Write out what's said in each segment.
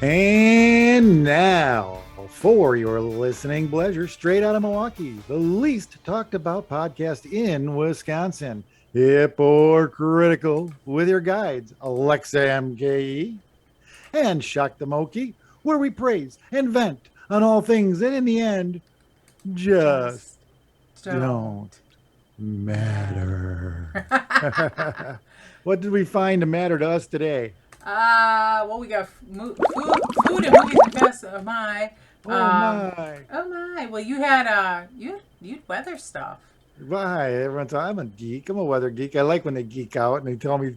And now, for your listening pleasure, straight out of Milwaukee, the least talked about podcast in Wisconsin, Hypocritical, with your guides, Alexa MKE and Shock the MoKE, where we praise and vent on all things that in the end just Just don't don't matter. matter. What did we find to matter to us today? Well, we got food and movies and best of my. Oh Um, my. oh my. Well, you had weather stuff. Why? Everyone's, I'm a geek. I'm a weather geek. I like when they geek out and they tell me,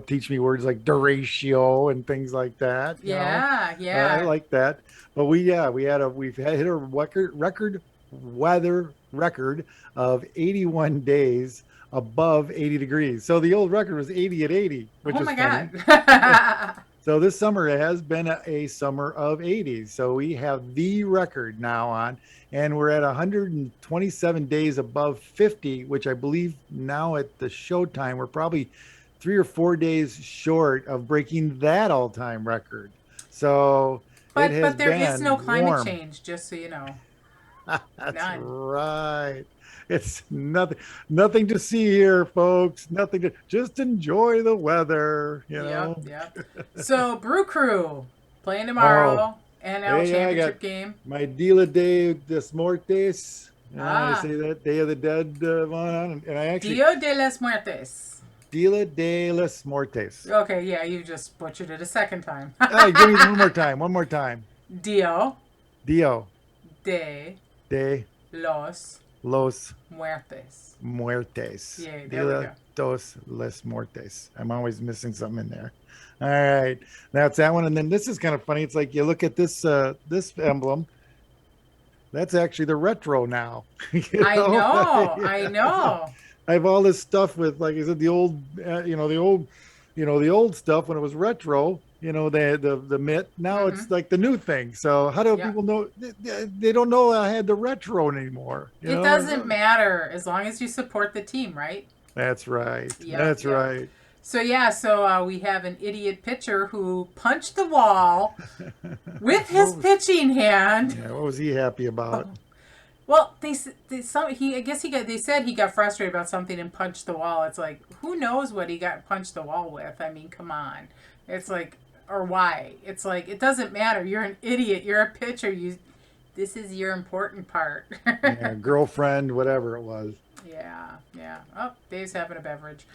teach me words like duratio and things like that. Yeah, I yeah. like that. But we've hit a record weather record of 81 days above 80 degrees. So the old record was 80 at 80, which Oh is my funny. God. So this summer it has been a summer of 80s. So we have the record now on, and we're at 127 days above 50, which I believe now at the show time we're probably 3 or 4 days short of breaking that all-time record. So it has but there is no been climate warm. change, just so you know. That's None. right. It's nothing to see here, folks. Nothing to just enjoy the weather, you Yep, know. yep. So Brew Crew playing Oh, tomorrow. NL hey, I got championship game. my Dia de los Muertes. I Ah, say that Day of the Dead one on, and I actually Dio de las Muertes. Dia de los Muertes. Okay, yeah, you just butchered it a second time. Give me one more time. One more time. Dio Dio de de los los Muertes. Muertes. Yeah, there we go. Dia dos los Muertes. I'm always missing something in there. All right, that's that one. And then this is kind of funny. It's like you look at this emblem. That's actually the retro now. you I know, know, I yeah. know. I have all this stuff with, like I said, the old, the old stuff when it was retro. The mitt. Now Mm-hmm. it's like the new thing. So how do Yep. people know? They don't know I had the retro anymore. It doesn't matter as long as you support the team, right? That's right. Yep, That's yep. right. So we have an idiot pitcher who punched the wall with what his was pitching hand. yeah? What was he happy about? Well, I guess they said he got frustrated about something and punched the wall. It's like, who knows what he got punched the wall with? I mean, come on. It's like, or why? It's like, it doesn't matter. You're an idiot. You're a pitcher. This is your important part. Yeah, girlfriend, whatever it was. Yeah, yeah. Oh, Dave's having a beverage.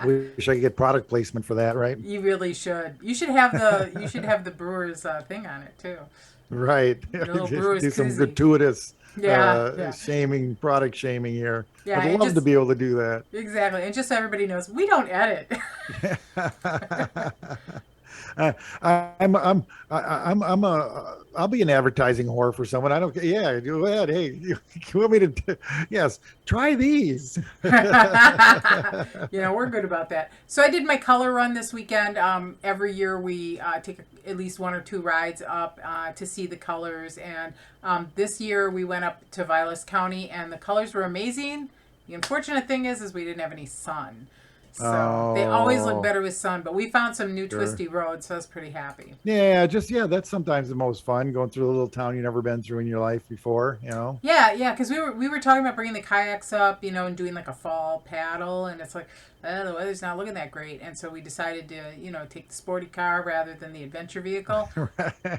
Wish I could get product placement for that, right? You really should. You should have the Brewers thing on it too. Right. The little Just Brewers do some koozie. gratuitous Yeah, yeah, shaming, product shaming here. yeah. I'd And love to just be able to do that. exactly, and just so everybody knows, we don't edit. I, I'll be an advertising whore for someone. I don't. Yeah, go ahead. Hey, you want me to? Yes, try these. We're good about that. So I did my color run this weekend. Every year we take at least one or two rides up to see the colors, and this year we went up to Vilas County, and the colors were amazing. The unfortunate thing is we didn't have any sun. So they always look Oh, better with sun, but we found some new sure. twisty roads, so I was pretty happy. Yeah. That's sometimes the most fun, going through a little town you've never been through in your life before. Yeah, yeah, because we were talking about bringing the kayaks up, and doing like a fall paddle, and it's like, the weather's not looking that great, and so we decided to, take the sporty car rather than the adventure vehicle.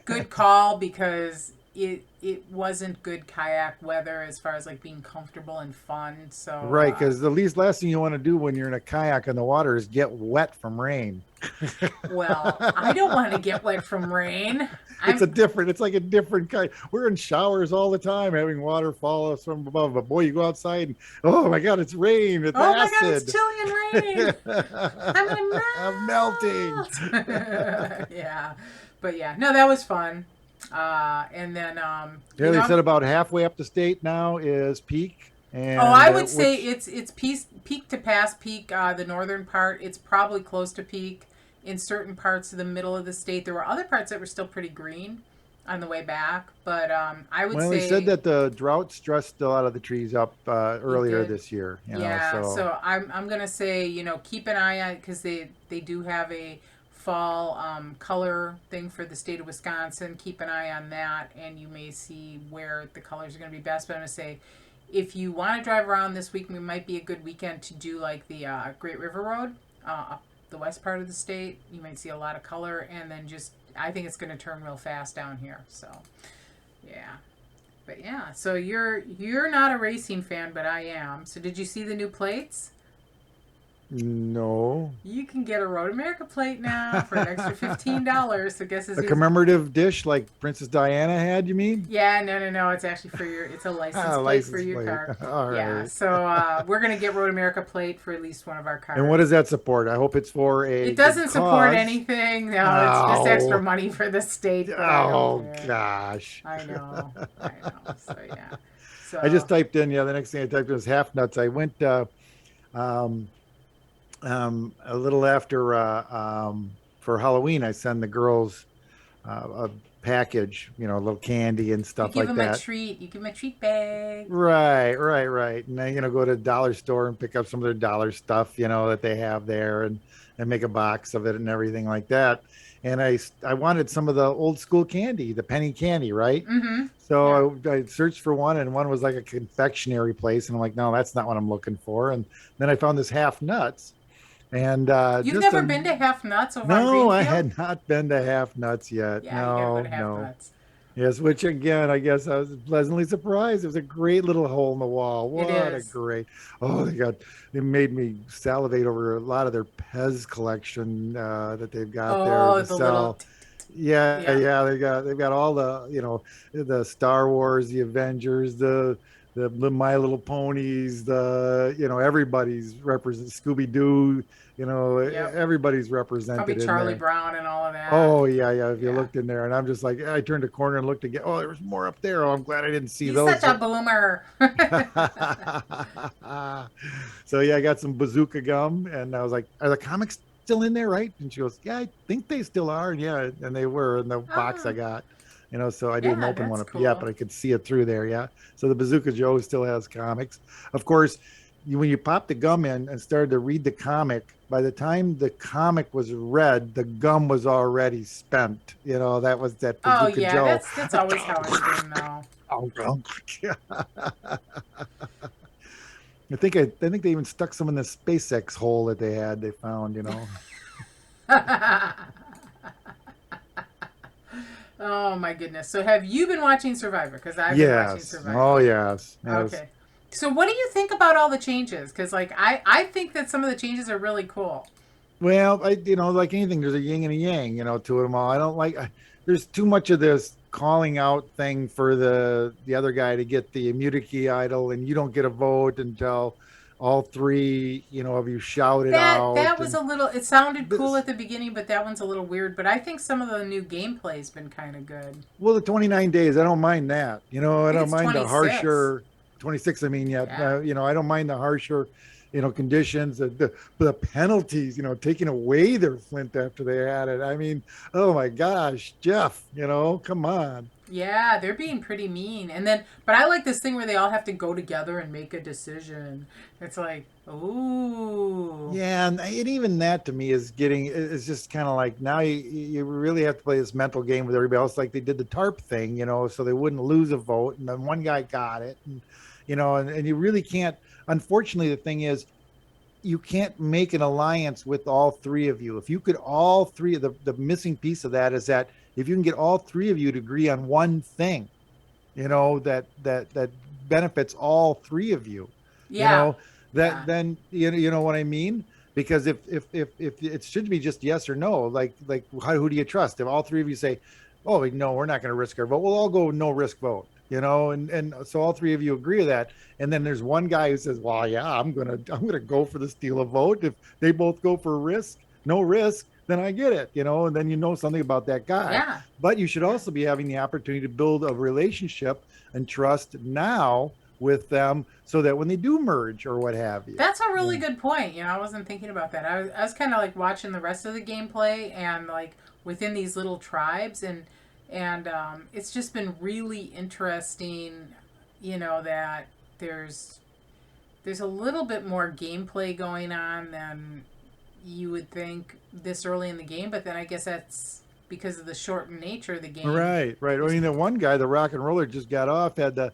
Good call because it wasn't good kayak weather as far as like being comfortable and fun. So Right, because the last thing you want to do when you're in a kayak in the water is get wet from rain. well, I don't want to get wet from rain. I'm It's like a different kind. We're in showers all the time, having water fall us from above. But boy, you go outside and oh my God, it's rain. It's Oh my god, it's acid. chilly and rain. I'm gonna I'm melting. melt. Yeah, but yeah, no, that was fun. And then Yeah, they said about halfway up the state now is peak, oh, and I would say which it's peak to past peak. The northern part, it's probably close to peak. In certain parts of the middle of the state, there were other parts that were still pretty green on the way back. But I would well, they said say that the drought stressed a lot of the trees up it earlier did. this year. Yeah, So so I'm gonna say keep an eye on because they do have a fall color thing for the state of Wisconsin. Keep an eye on that, and you may see where the colors are going to be best. But I'm going to say, if you want to drive around this week, it might be a good weekend to do like the Great River Road up the west part of the state. You might see a lot of color, and then just I think it's going to turn real fast down here. So, yeah. But yeah, so you're not a racing fan, but I am. So did you see the new plates? No. You can get a Road America plate now for an extra $15. So guess A who's commemorative dish like Princess Diana had, you mean? yeah, no. It's actually for your. It's a license plate for License your plate. car. All Yeah, right. so we're gonna get Road America plate for at least one of our And what cars. does that support? I hope it's for a It good doesn't support cause. anything. No, it's just extra Oh, money for the state. But I don't oh care. gosh. I know. I know. So yeah. I just So typed in, yeah, the next thing I typed in was half nuts. I went um, a little after for Halloween, I send the girls a package, a little candy and you stuff give like them a that. treat. You give them a treat bag. Right. And then, go to the dollar store and pick up some of their dollar stuff, that they have there and make a box of it and everything like that. And I wanted some of the old school candy, the penny candy, right? Mm-hmm. Yeah. So I searched for one, and one was like a confectionery place. And I'm like, no, that's not what I'm looking for. And then I found this half nuts and You've just never a been to Half Nuts over on no, I Greenfield? had not been to half nuts yet. Yeah, you gotta go No, to Half no. Nuts. Yes, which again, I guess I was pleasantly surprised. It was a great little hole in the wall. It What a is. great! Oh, they made me salivate over a lot of their Pez collection that they've got there Oh, to the little. sell. Yeah, Yeah. yeah, they've got all the Star Wars, the Avengers, the My Little Ponies, everybody's represent Scooby Doo, Yep. everybody's Probably represented in Charlie there. Brown and all of that. Oh yeah. If you Yeah. looked in there, and I'm just like, I turned a corner and looked again. Oh, there was more up there. Oh, I'm glad I didn't see He's such those. a boomer. So yeah, I got some bazooka gum, and I was like, "Are the comics still in there, right?" And she goes, "Yeah, I think they still are." And yeah, and they were in the box I Oh, got. So I didn't yeah, open one that's up yet, cool. but I could see it through there. Yeah. So the Bazooka Joe still has comics. Of course, when you popped the gum in and started to read the comic, by the time the comic was read, the gum was already spent. That was that Oh Bazooka yeah, Joe. that's always how it's been though. I think they even stuck some in the SpaceX hole that they found. Oh my goodness. So have you been watching Survivor? Because I've been watching Yes. Oh Survivor. yes. Okay. So what do you think about all the changes? Because like I think that some of the changes are really cool. Well, like anything, there's a yin and a yang, to them all. I don't like. There's too much of this calling out thing for the other guy to get the immunity idol, and you don't get a vote until all three, of you shout it That out, was and a little. It sounded cool this. at the beginning, but that one's a little weird. But I think some of the new gameplay's been kind of good. Well, the 29 days, I don't mind that. I I think don't it's mind the 26. harsher 26. I mean, yeah, Yeah. I don't mind the harsher, conditions, the penalties, taking away their flint after they had it. I mean, oh my gosh, Jeff, come on. Yeah, they're being pretty mean. And then, but I like this thing where they all have to go together and make a decision. It's like, ooh. Yeah, and even that to me is just kind of like now you really have to play this mental game with everybody else, like they did the tarp thing, so they wouldn't lose a vote, and then one guy got it, and you really can't. Unfortunately, the thing is, you can't make an alliance with all three of you. If you could all three, the missing piece of that is that if you can get all three of you to agree on one thing, that benefits all three of you, you Yeah. know, Yeah. then you know what I mean? Because if it should be just yes or no, like who do you trust? If all three of you say, "Oh no, we're not going to risk our vote," we'll all go no risk vote. And so all three of you agree to that, and then there's one guy who says, "Well, yeah, I'm gonna go for the steal a vote." If they both go for no risk, then I get it, and then something about that guy. Yeah. But you should Yeah. also be having the opportunity to build a relationship and trust now with them, so that when they do merge or what have you. That's a really Yeah. good point. I wasn't thinking about that. I was kind of like watching the rest of the gameplay and like within these little tribes and it's just been really interesting. That there's a little bit more gameplay going on you would think this early in the game, but then I guess that's because of the shortened nature of the game. Right, right. I There's, mean, the one guy, the rock and roller, just got off, had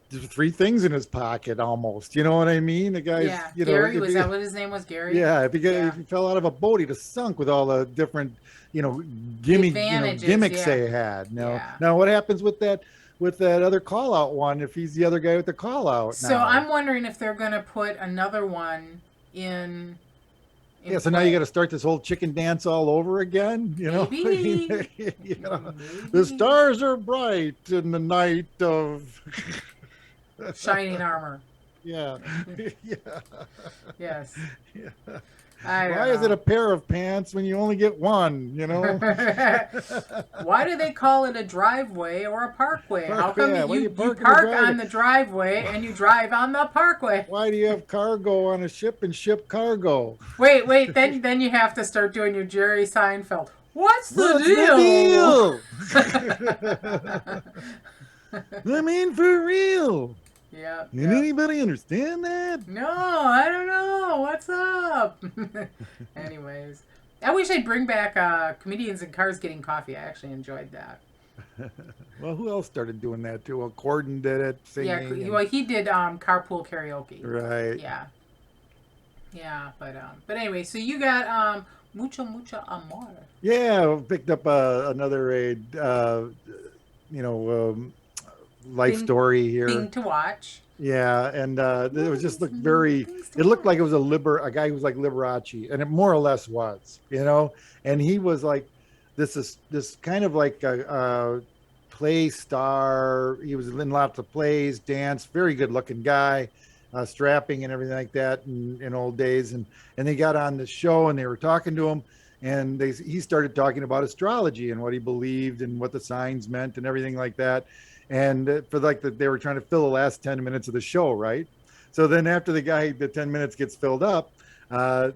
three things in his pocket almost. You know what I mean? The guy's, yeah, Gary, if was he, that what his name was? Gary? yeah, if Yeah. he fell out of a boat, he'd have sunk with all the different, you know, The advantages, gimmicks yeah. they had. Yeah. Now what happens with that other call out one if he's the other guy with the call out So now? I'm wondering if they're going to put another one in Yeah, in so now you got to play. start this whole chicken dance all over again. I mean, Maybe. the Maybe. stars are bright in the night of. Shining armor. Yeah, yeah, Yes. yeah. I don't Why is it a know. pair of pants when you only get one? Why do they call it a driveway or a parkway? How come Yeah, why do you you park in the park driveway? on the driveway and you drive on the parkway? Why do you have cargo on a ship and ship cargo? Wait, then you have to start doing your Jerry Seinfeld. What's the What's the deal? deal? I mean, for real. Yep, Did yep. anybody understand that? No, I don't know. What's up? Anyways, I wish they'd bring back comedians in cars getting coffee. I actually enjoyed that. Well, who else started doing that too? Well, Corden did it, Yeah, singing, and well, he did carpool karaoke. right. Yeah, yeah, but anyway, so you got mucho amor. Yeah, picked up another you know, life Thing story here. thing to watch. Yeah, and it was just Movies, looked very. things to It looked like it watch. was a guy who was like Liberace, and it more or less was. And he was like this kind of like a play star. He was in lots of plays, dance, very good looking guy, strapping and everything like that in old days. And they got on the show and they were talking to him, and he started talking about astrology and what he believed and what the signs meant and everything like that. And they were trying to fill the last 10 minutes of the show, right? So then after the 10 minutes gets filled up,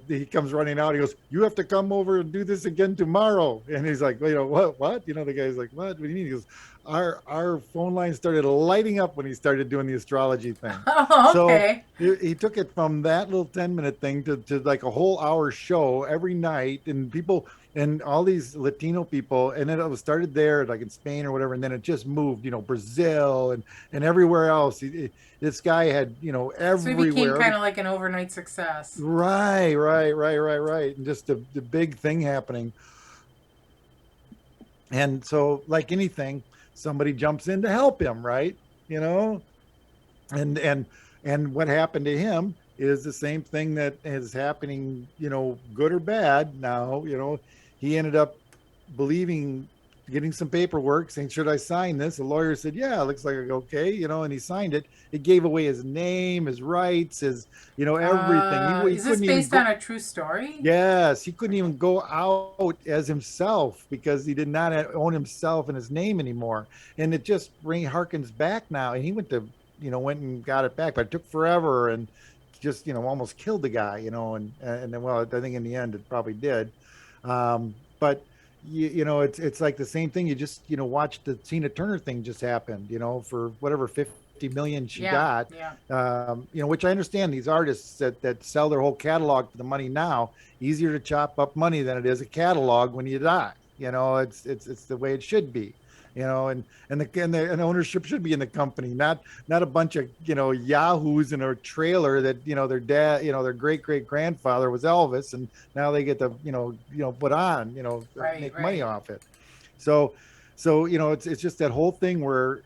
he comes running out. He goes, "You have to come over and do this again tomorrow." And he's like, "Well, what?" The guy's like, "What? What do you mean?" He goes, "Our phone line started lighting up when he started doing the astrology thing." Oh, So okay. he took it from that little 10-minute thing to like a whole hour show every night, and people and all these Latino people, and then it was started there, like in Spain or whatever, and then it just moved, Brazil and everywhere else. This guy had, So it became everywhere. kind of like an overnight success. Right, right, right, right, right. And just the big thing happening. And so, like anything, somebody jumps in to help him, right? You know, and and and what happened to him is the same thing that is happening, good or bad now. He ended up believing, getting some paperwork saying, "Should I sign this?" The lawyer said, "Yeah, it looks like okay," and he signed it. It gave away his name, his rights, his, everything. He Is this couldn't even based on go. a true story? Yes, he couldn't even go out as himself because he did not own himself and his name anymore. And it just harkens back now. And he went and got it back, but it took forever and just, almost killed the guy, and then, well, I think in the end it probably did. But it's like the same thing. You just, watch the Tina Turner thing just happened, for whatever 50 million she Yeah, got, yeah. which I understand these artists that sell their whole catalog for the money now, easier to chop up money than it is a catalog when you die. It's the way it should be. And ownership should be in the company, not a bunch of yahoos in a trailer that their dad, their great grandfather was Elvis, and now they get to put on, Right, make money right. off it. So it's just that whole thing where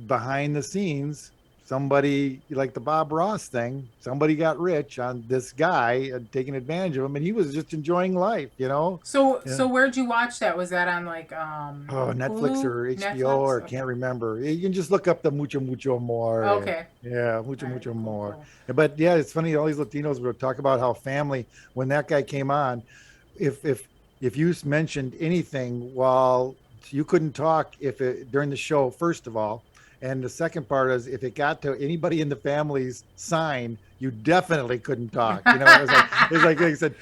behind the scenes, somebody like the Bob Ross thing, somebody got rich on this guy taking advantage of him, and he was just enjoying life. Yeah. So where'd you watch that? Was that on like Oh, Netflix Hulu, or HBO Netflix? or Okay. can't remember. You can just look up the mucho more. Okay. Yeah, All mucho right. mucho Cool. more. Cool. But yeah, it's funny. All these Latinos would talk about how family. When that guy came on, if you mentioned anything while you couldn't talk if it during the show, first of all, and the second part is if it got to anybody in the family's sign, you definitely couldn't talk. It was like I said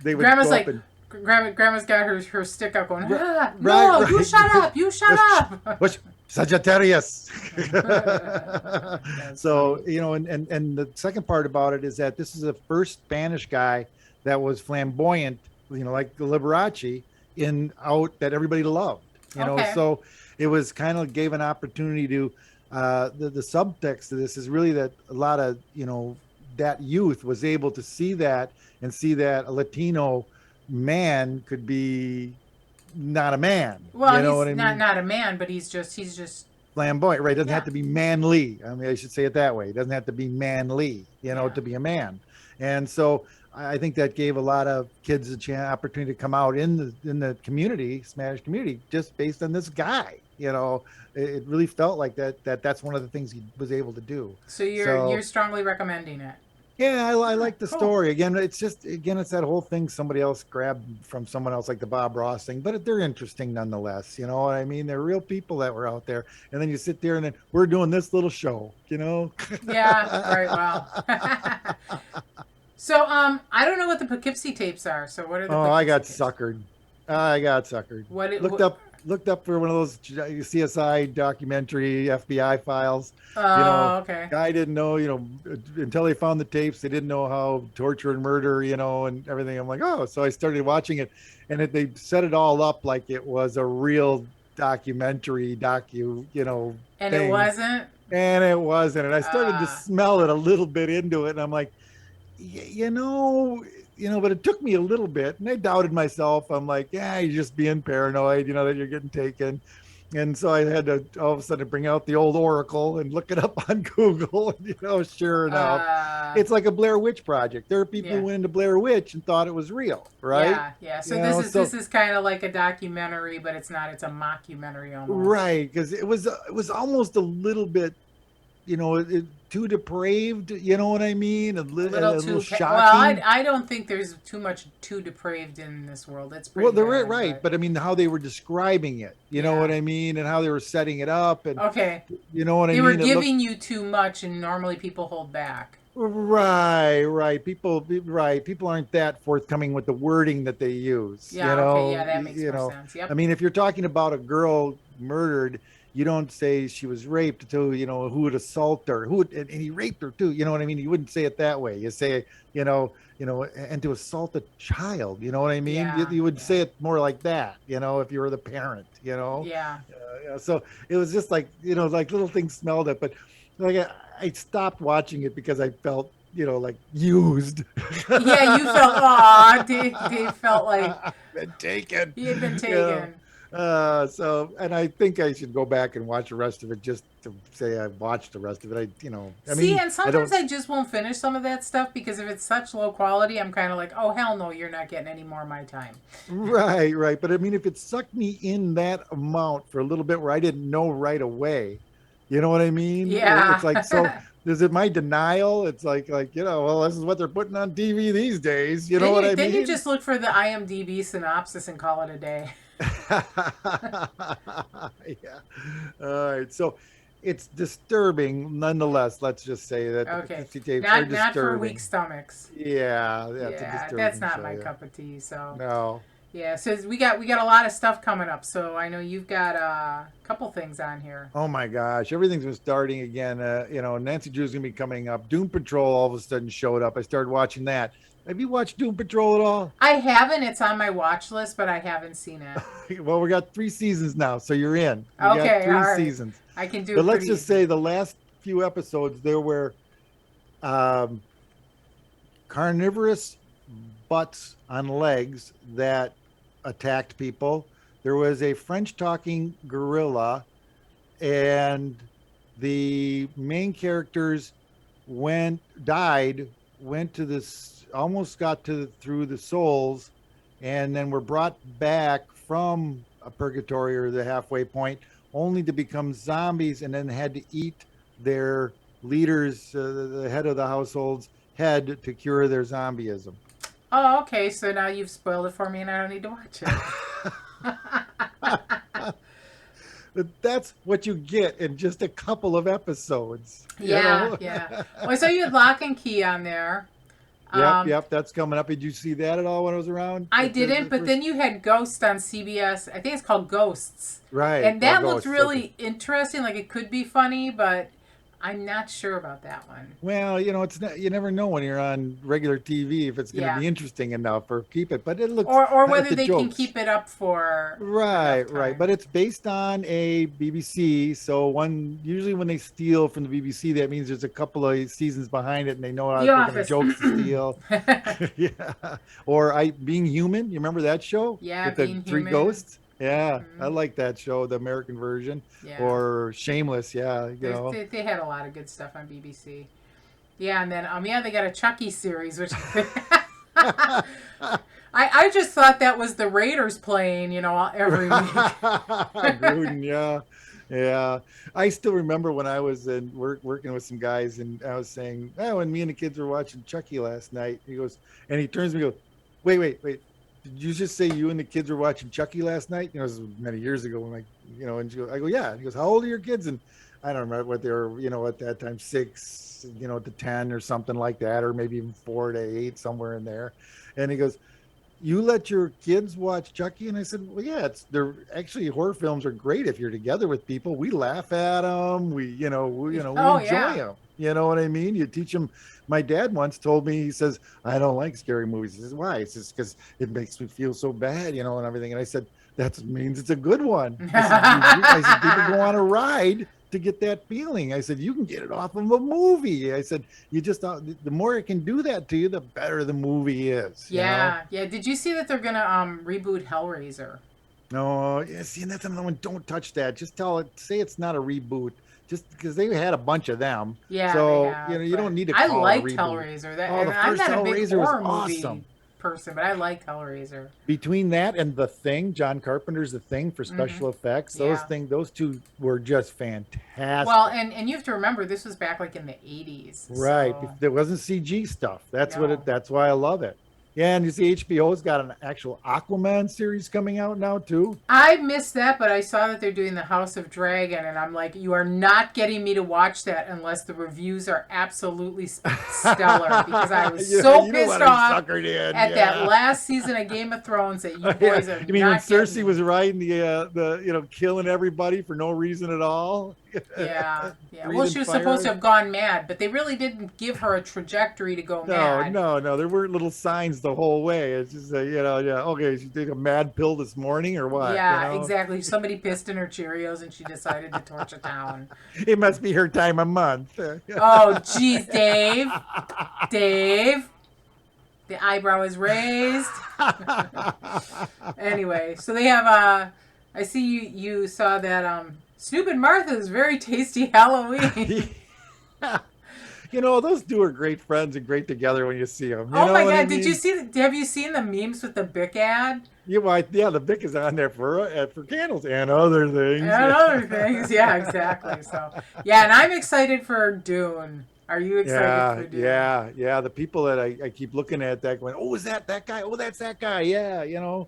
they would Grandma's go up like, and Grandma's got her stick up going, ah, right, no, you right. shut up, you shut up. Which Sagittarius. That's So, funny. and the second part about it is that this is the first Spanish guy that was flamboyant, like the Liberace in out that everybody loved. Okay. So it was kind of gave an opportunity to the subtext of this is really that a lot of that youth was able to see that and see that a Latino man could be not a man. Well, You know he's what I not mean? not a man, but he's just Flamboyant, right? It doesn't have yeah, to be manly. I mean, I should say it that way. It doesn't have to be manly, yeah. to be a man. And so I think that gave a lot of kids a chance, opportunity to come out in the community, Spanish community, just based on this guy. It really felt like that's one of the things he was able to do. So you're So strongly recommending it. yeah, I Oh, like the cool. story. It's that whole thing somebody else grabbed from someone else, like the Bob Ross thing, but they're interesting nonetheless. You know what I mean? They're real people that were out there. And then you sit there and then we're doing this little show. Yeah. Right. Well. So I don't know what the Poughkeepsie tapes are. So what are the Oh, I Poughkeepsie got tapes? suckered. I got suckered. What it? Looked What, up looked up for one of those CSI documentary FBI files. You know, oh, okay. guy didn't know, until they found the tapes, they didn't know how torture and murder, and everything. I'm like, oh, so I started watching it, and they set it all up like it was a real documentary And it thing, wasn't. and it wasn't. And I started to Uh, smell it a little bit into it, and I'm like, you know, but it took me a little bit, and I doubted myself. I'm like, yeah, you're just being paranoid, that you're getting taken. And so I had to all of a sudden bring out the old Oracle and look it up on Google. And, sure enough, uh, it's like a Blair Witch project. There are people yeah. who went into Blair Witch and thought it was real, right? Yeah, yeah. You So this know, is this so is kind of like a documentary, but it's not. It's a mockumentary almost. right, because it was almost a little bit, too depraved. You know what I mean? A A little little too. Well, shocking. I don't think there's too much too depraved in this world. It's Well, pretty they're bad, right, but but I mean, how they were describing it, you know yeah. what I mean, and how they were setting it up, and Okay. you know what I They were mean. It looked giving you too much, and normally people hold back. right, right. People aren't that forthcoming with the wording that they use. Yeah. Okay. Yeah, that makes more sense. I Yep. mean, if you're talking about a girl murdered, you don't say she was raped until who would assault her, and he raped her too. You know what I mean? You wouldn't say it that way. You say, and to assault a child. You know what I mean? You, Yeah. you would Yeah. say it more like that. If you were the parent. Yeah. So it was just like like little things smelled it, but like I stopped watching it because I felt like used. Yeah. You felt. Aw, Dave felt like Been taken. he had been Yeah. taken. And I think I should go back and watch the rest of it just to say I've watched the rest of it. I See, mean, and I sometimes don't. I just won't finish some of that stuff because if it's such low quality, I'm kind of like, oh hell no, you're not getting any more of my time. Right, right. But I mean, if it sucked me in that amount for a little bit where I didn't know right away, you know what I mean? It's Yeah. like, so is it my denial? It's like, well, this is what they're putting on TV these days. You know then what you I then you mean? just look for the IMDb synopsis and call it a day. Yeah. All right. So it's disturbing nonetheless. Let's just say that the Okay, Poughkeepsie tapes are not for weak disturbing. stomachs. Yeah, it's a Yeah, that's disturbing not show. my Yeah. cup of tea. So No. yeah, so we got a lot of stuff coming up. So I know you've got a couple things on here. Oh my gosh, everything's been starting again. Nancy Drew's gonna be coming up. Doom Patrol all of a sudden showed up. I started watching that. Have you watched Doom Patrol at all? I haven't. It's on my watch list, but I haven't seen it. Well, we got 3 seasons now, so you're in. You got Okay, all three right. seasons. I can do But it let's pretty just easy. say the last few episodes there were um, carnivorous butts on legs that attacked people. There was a French talking gorilla, and the main characters went to this, almost got to through the souls, and then were brought back from a purgatory or the halfway point, only to become zombies, and then had to eat their leaders, the head of the household's head, to cure their zombieism. Oh, okay. So now you've spoiled it for me, and I don't need to watch it. That's what you get in just a couple of episodes, Yeah, yeah. Well, I saw you had Lock and Key on there. Yep, Um, yep, that's coming up. Did you see that at all when I was around? I At the didn't, but first, then you had Ghost on CBS. I think it's called Ghosts, right? and Oh, that looked Ghosts. Okay. really interesting. Like it could be funny, but I'm not sure about that one. Well, it's not, you never know when you're on regular TV if it's going to Yeah. be interesting enough or keep it. But it looks Or at whether the they can jokes. keep it up for Right, enough right. But time. it's based on a BBC. So usually when they steal from the BBC, that means there's a couple of seasons behind it and they know The what kind of Office. jokes to steal. Yeah. Or Being Human. You remember that show Yeah, with the Being three Human. ghosts? Yeah, I Hmm. like that show, the American version. Yeah. Or Shameless. Yeah, They had a lot of good stuff on BBC. Yeah, and then yeah, they got a Chucky series, which I just thought that was the Raiders playing, every week. Gruden, yeah. Yeah. I still remember when I was working with some guys and I was saying, oh, when me and the kids were watching Chucky last night, he goes, and he turns to me and goes, wait, wait, wait. Did you just say you and the kids were watching Chucky last night? This was many years ago when and I go, yeah. And he goes, how old are your kids? And I don't remember what they were, at that time, 6, to 10 or something like that, or maybe even 4 to 8, somewhere in there. And he goes, you let your kids watch Chucky? And I said, well, yeah, they're actually, horror films are great if you're together with people. We laugh at them. We Oh enjoy yeah. them. You know what I mean? You teach them. My dad once told me, he says, I don't like scary movies. He says, why? He says, because it makes me feel so bad, and everything. And I said, that means it's a good one. I said, people go on a ride to get that feeling. I said, you can get it off of a movie. I said, you just, the more it can do that to you, the better the movie is. Yeah, yeah. Did you see that they're gonna reboot Hellraiser? No, yeah, see, that's another one. Don't touch that. Just say it's not a reboot, just because they had a bunch of them. Yeah, they So have, you don't but need to I call it a liked reboot. Hellraiser. That, Oh, and the I'm first not a big Hellraiser was horror movie awesome. person, but I liked Hellraiser. Between that and The Thing, John Carpenter's The Thing for Hmm. special effects, Yeah. those two were just Well, fantastic. and you have to remember this was back like in the 80s, Right. so There wasn't CG stuff. no. That's why I love it. Yeah, and you see HBO's got an actual Aquaman series coming out now too. I missed that, but I saw that they're doing the House of Dragon, and I'm like, you are not getting me to watch that unless the reviews are absolutely stellar. Because I was Yeah, so you know pissed what I off suckered in. at that Yeah. last season of Game of Thrones that you Yeah. boys are You mean when not getting Cersei me. was riding the killing everybody for no reason at all? Yeah, yeah. Well, Breathing she was supposed to fire? have gone mad, but they really didn't give her a trajectory to go No, mad. no, no. There weren't little signs the whole way. It's just yeah. Okay, she took a mad pill this morning or what? Yeah, exactly. Somebody pissed in her Cheerios and she decided to torch a town. It must be her time of month. Oh, geez, Dave. Dave. The eyebrow is raised. Anyway, so they have I see you saw that Snoop and Martha's very tasty Halloween. Those two are great friends and great together when you see them. You Oh know my what I god, did you mean? see have you seen the memes with the Bic ad? Yeah, the Bic is on there for candles and other things. And other things. Yeah, exactly. So, yeah, and I'm excited for Dune. Are you excited Yeah, for Dune? yeah, yeah. The people that I keep looking at that going, oh, is that guy? Oh, that's that guy. Yeah, Yeah.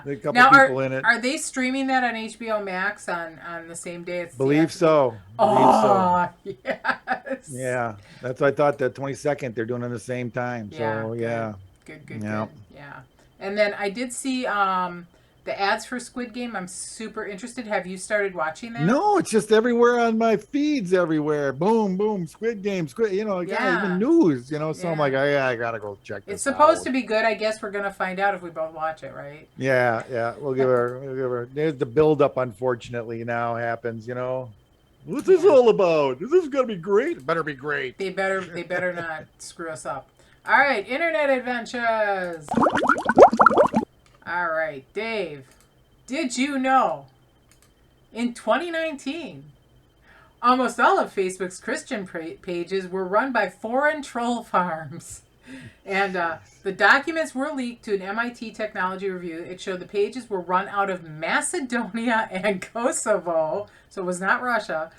a couple Now, people in it. are they streaming that on HBO Max on the same day it's Believe theatrical? so. Believe so. Oh, yes. Yeah, that's what I thought. The 22nd they're doing it at the same time. Yeah, So good. yeah, Good, good, yeah. good. Yeah. And then I did see the ads for Squid Game. I'm super interested. Have you started watching that? No, it's just everywhere on my feeds. Everywhere, boom, boom, Squid Game, Squid. Yeah, even Yeah. news. So I'm like, Yeah. I gotta go check It's this supposed out. to be good. I guess we're going to find out if we both watch it, right? Yeah, yeah. We'll give her. There's the buildup. Unfortunately, now happens. What's this Yeah. all about? Is this gonna be great? It better be great. They better not screw us up. All right, internet adventures. All right, Dave. Did you know in 2019 almost all of Facebook's Christian pages were run by foreign troll farms? And the documents were leaked to an MIT technology review. It showed the pages were run out of Macedonia and Kosovo, so it was not Russia,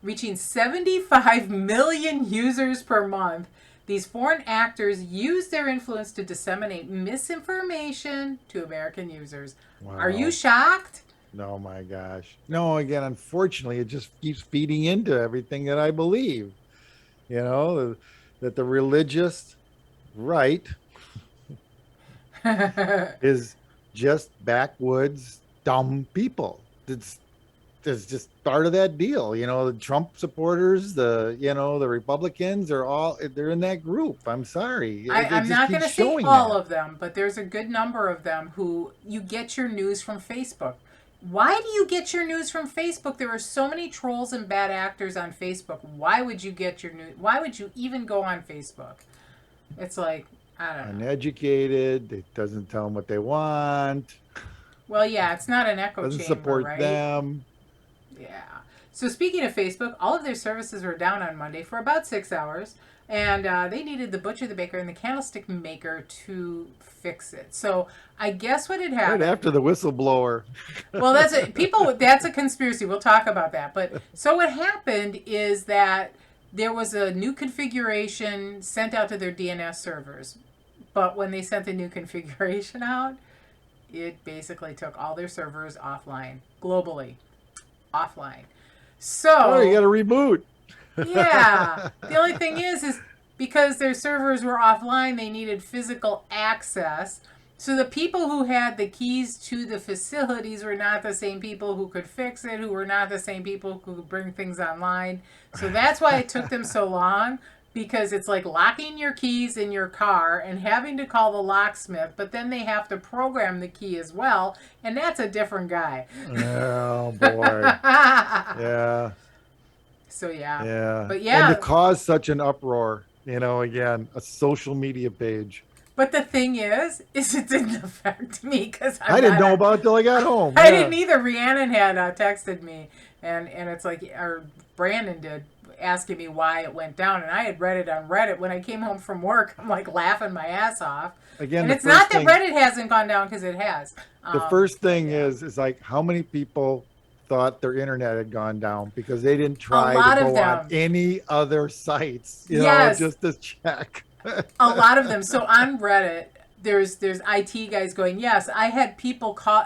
reaching 75 million users per month. These foreign actors used their influence to disseminate misinformation to American users. Are you Wow. shocked? No, my gosh. No, again, unfortunately, it just keeps feeding into everything that I believe. That the religious right is just backwoods, dumb people. It's is just part of that deal. The Trump supporters, the Republicans are they're in that group. I'm sorry. It I'm just not going keeps to say showing all that. of them, but there's a good number of them who you get your news from Facebook. Why do you get your news from Facebook? There are so many trolls and bad actors on Facebook. Why would you get your news? Why would you even go on Facebook? It's like, I don't know. Uneducated. It doesn't tell them what they want. Well, yeah, it's not an echo Doesn't chamber, support right? them. Yeah. So speaking of Facebook, all of their services were down on Monday for about 6 hours, and they needed the butcher, the baker, and the candlestick maker to fix it. So I guess what had Right happened. after the whistleblower. Well, that's a people. That's a conspiracy. We'll talk about that. But so what happened is that there was a new configuration sent out to their DNS servers, but when they sent the new configuration out, it basically took all their servers offline globally, offline. Oh, you So got to reboot. yeah, the only thing is because their servers were offline, they needed physical access. So the people who had the keys to the facilities were not the same people who could fix it, who were not the same people who could bring things online. So that's why it took them so long, because it's like locking your keys in your car and having to call the locksmith, but then they have to program the key as well, and that's a different guy. Oh boy. Yeah. So yeah. Yeah. But And to yeah, cause such an uproar, again, a social media page. but the thing is it didn't affect me because I I'm didn't not know a. about it till I got home. I didn't Yeah. either. Rhiannon had texted me, and it's like, or Brandon did, asking me why it went down, and I had read it on Reddit. When I came home from work, I'm like laughing my ass off. Again, And it's not that Reddit hasn't gone down, because it has. the first But thing yeah, is like how many people thought their internet had gone down because they didn't a try to lot of go on them. any other sites, Yes, just to check. a lot of them. So on Reddit, there's IT guys going, yes, I had people call,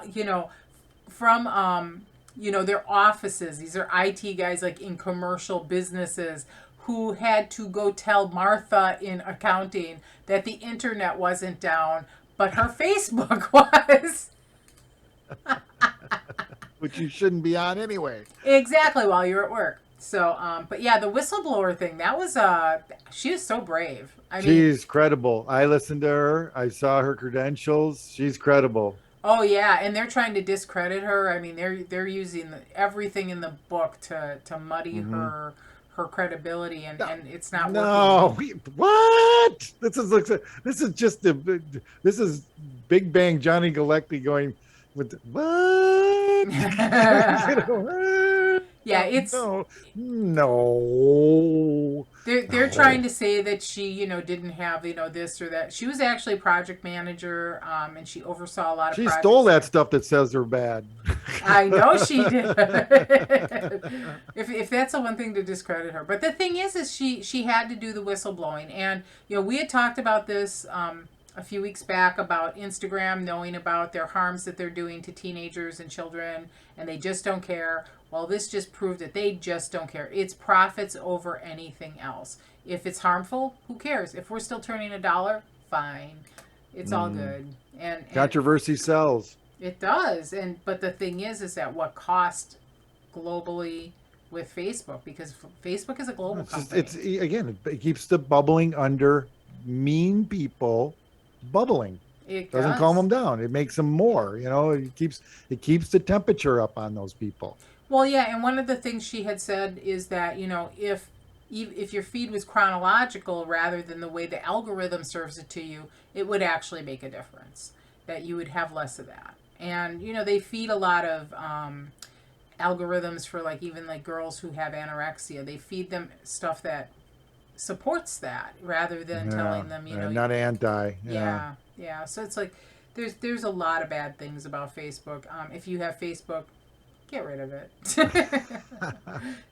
from their offices. These are IT guys like in commercial businesses who had to go tell Martha in accounting that the internet wasn't down, but her Facebook was. Which you shouldn't be on anyway. Exactly, while you're at work. So, but yeah, the whistleblower thing, that was she is so brave. I mean, She's credible. I listened to her. I saw her credentials. She's credible. oh yeah, and they're trying to discredit her. I mean, they're using everything in the book to muddy Hmm. her credibility, and No, it's not working. no. What? This is just this is Big Bang Johnny Galecki going with what? Yeah, it's No, no, they're trying no. to say that she didn't have this or that. She was actually project manager, and she oversaw a lot of She stole projects that there. stuff that says they're bad. I know she did. If that's the one thing to discredit her, but the thing is she had to do the whistleblowing, and we had talked about this a few weeks back about Instagram knowing about their harms that they're doing to teenagers and children, and they just don't care. Well, this just proved that they just don't care. It's profits over anything else. If it's harmful, who cares? If we're still turning a dollar, fine. It's all Mm. good. And Controversy sells. it does. And but the thing is that what cost globally with Facebook, because Facebook is a global It's just company. again, it keeps the bubbling under mean people bubbling. It Doesn't calm does. them down. It makes them more. It keeps the temperature up on those people. Well, yeah, and one of the things she had said is that if your feed was chronological rather than the way the algorithm serves it to you, it would actually make a difference. That you would have less of that. And they feed a lot of algorithms for like even like girls who have anorexia. They feed them stuff that supports that rather than Yeah, telling them, not anti. Yeah. yeah, yeah. So it's like there's a lot of bad things about Facebook. If you have Facebook, get rid of it.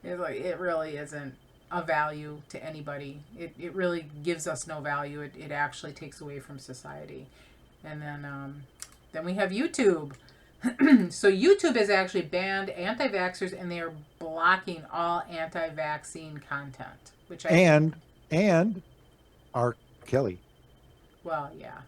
It's like it really isn't a value to anybody. It really gives us no value. It actually takes away from society. And then we have YouTube. So YouTube has actually banned anti-vaxxers, and they are blocking all anti-vaccine content, which I think, And R. Kelly. well, yeah.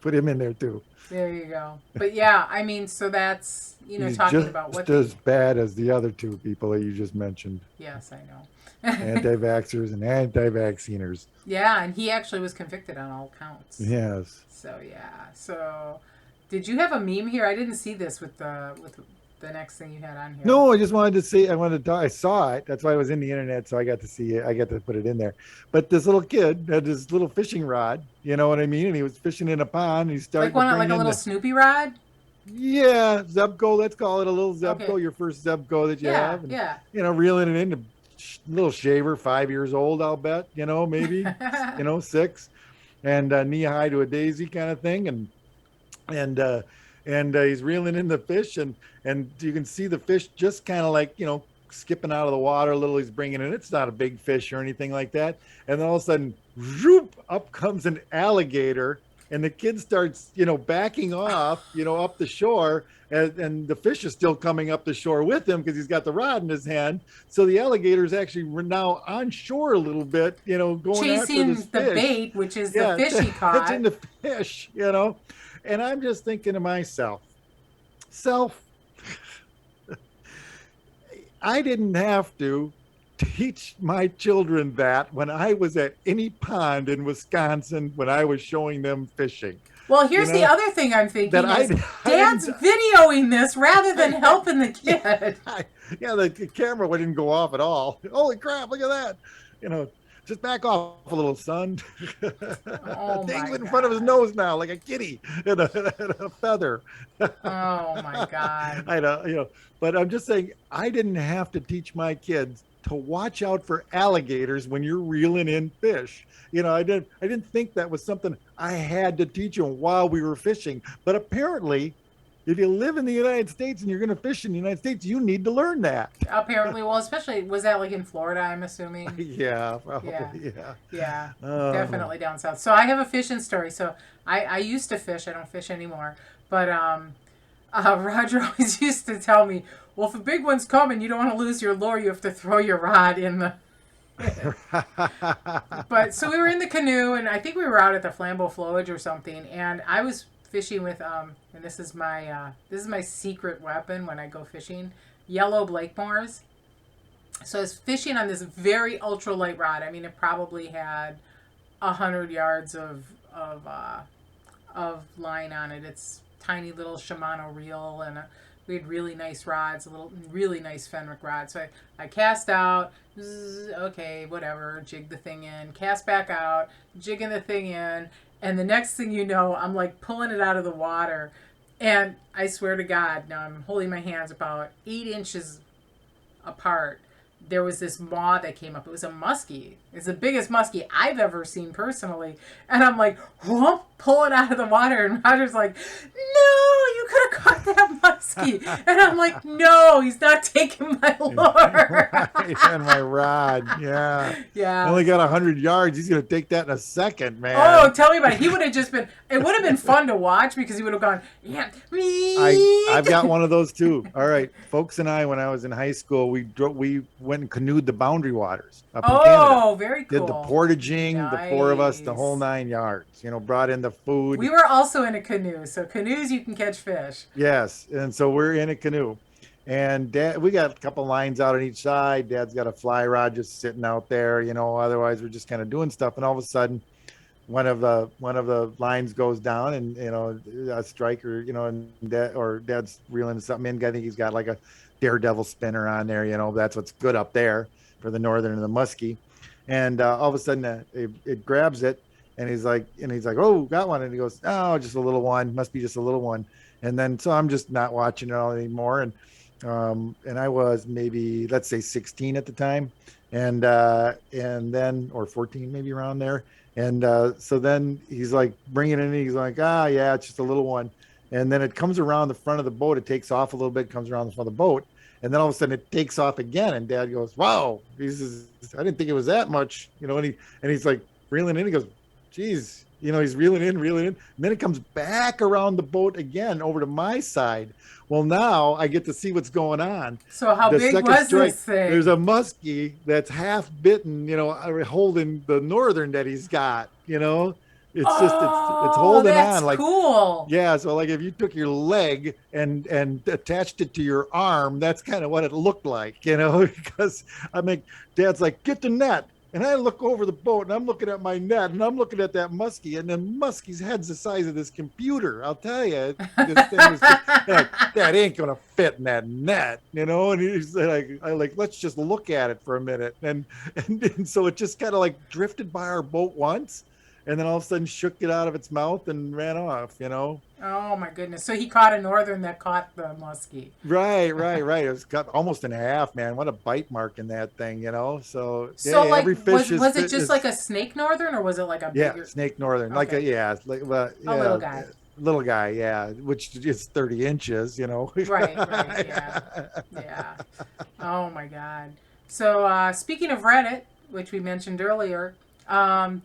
Put him in there too. There you go. But yeah, I mean, so that's, He's talking about what just they. as bad as the other two people that you just mentioned. Yes, I know. Anti-vaxxers and anti-vacciners. Yeah, and he actually was convicted on all counts. Yes. So yeah. So, did you have a meme here? I didn't see this with the next thing you had on here. No, I just wanted to see. I saw it. That's why I was in the internet, so I got to see it. I got to put it in there. But this little kid had this little fishing rod. You know what I mean? And he was fishing in a pond. And he started Like one, to like bring a in little the Snoopy rod. yeah Zebco. Let's call it a little Okay. Zebco. Your first Zebco that you Yeah, have, and yeah. reeling it in. A little shaver, 5 years old, I'll bet. Maybe 6, and knee high to a daisy kind of thing, and he's reeling in the fish, and you can see the fish just kind of like skipping out of the water a little. He's bringing in, it's not a big fish or anything like that, and then all of a sudden, whoop, up comes an alligator, and the kid starts backing off up the shore, and the fish is still coming up the shore with him because he's got the rod in his hand. So the alligator is actually now on shore a little bit, going after Chasing this the fish. bait, which is the Yeah, fish he catching caught. the fish. And I'm just thinking to myself, self, I didn't have to teach my children that when I was at any pond in Wisconsin when I was showing them fishing. Well, You here's the know other thing I'm that thinking I is I didn't. Dad's videoing this rather than I, helping the kid. yeah, the camera didn't go off at all. Holy crap! Look at that. Just back off a little, son. Oh my Dangling in front of his God. nose now like a kitty and a feather. Oh my God. I know, but I'm just saying I didn't have to teach my kids to watch out for alligators when you're reeling in fish. I didn't think that was something I had to teach them while we were fishing. But apparently, if you live in the United States and you're going to fish in the United States, you need to learn that. Apparently, well, especially was that like in Florida? I'm assuming. Yeah, Yeah, probably. Yeah. yeah, Oh. definitely down south. So I have a fishing story. So I used to fish. I don't fish anymore. But Roger always used to tell me, well, if a big one's coming, you don't want to lose your lure. You have to throw your rod in the. But so we were in the canoe, and I think we were out at the Flambeau Foliage or something, and I was fishing with and this is my secret weapon when I go fishing, yellow Blakemores. So I was fishing on this very ultralight rod. I mean, it probably had 100 yards of line on it. It's tiny little Shimano reel, and we had really nice rods, a little really nice Fenwick rod. So I cast out, okay, whatever, jig the thing in, cast back out, jigging the thing in, and the next thing you know, I'm like pulling it out of the water, and I swear to God, now I'm holding my hands about 8 inches apart. There was this maw that came up. It was a muskie. It's the biggest muskie I've ever seen personally. And I'm like, whoop, pull it out of the water. And Roger's like, no, you could have caught that muskie. And I'm like, no, he's not taking my lure. And my rod. Yeah. I Yeah. only got 100 yards. He's going to take that in a second, Oh, man. tell me about it. He would have just been, it would have been fun to watch because he would have gone, yeah, I've got one of those too. All right, folks and I, when I was in high school, we went and canoed the Boundary Waters up in Canada. Oh, very cool. Did the portaging, the four of us, the whole Nice. 9 yards. Brought in the food. We were also in a canoe. So canoes, you can catch fish. Yes, and so we're in a canoe, and Dad, we got a couple lines out on each side. Dad's got a fly rod just sitting out there. Otherwise we're just kind of doing stuff, and all of a sudden, one of the lines goes down, and a striker, and Dad's reeling something in. I think he's got like a daredevil spinner on there. That's what's good up there for the northern and the muskie. And all of a sudden, it grabs it, and he's like, oh, got one, and he goes, oh, just a little one, must be just a little one. And then so I'm just not watching it all anymore, and I was maybe, let's say, 16 at the time, and then, or 14 maybe, around there. And so then he's like bringing it in. He's like, yeah, it's just a little one. And then it comes around the front of the boat. It takes off a little bit, comes around the front of the boat. And then all of a sudden it takes off again. And Dad goes, wow, I didn't think it was that much, and he's like reeling in. He goes, geez, he's reeling in. And then it comes back around the boat again over to my side. Well, now I get to see what's going on. So how The big second was strike, this thing? there's a muskie that's half bitten, holding the northern that he's got, It's Oh, holding that's on like, cool. yeah. So like if you took your leg and attached it to your arm, that's kind of what it looked like, because I mean, Dad's like, get the net. And I look over the boat and I'm looking at my net and I'm looking at that muskie, and then muskie's head's the size of this computer. I'll tell you, this thing was just like, that ain't gonna fit in that net, And he's like, let's just look at it for a minute, and so it just kind of like drifted by our boat once, and then all of a sudden shook it out of its mouth and ran off. Oh my goodness. So he caught a northern that caught the muskie. Right. It was cut almost in half, man. What a bite mark in that thing. So yeah, So like every fish is was it fit just like is a snake northern or was it like a yeah, bigger snake northern. Like okay. yeah, like well, A little yeah, guy. little guy, yeah, which is 30 inches. Right, yeah. Yeah. Oh my god. So speaking of Reddit, which we mentioned earlier,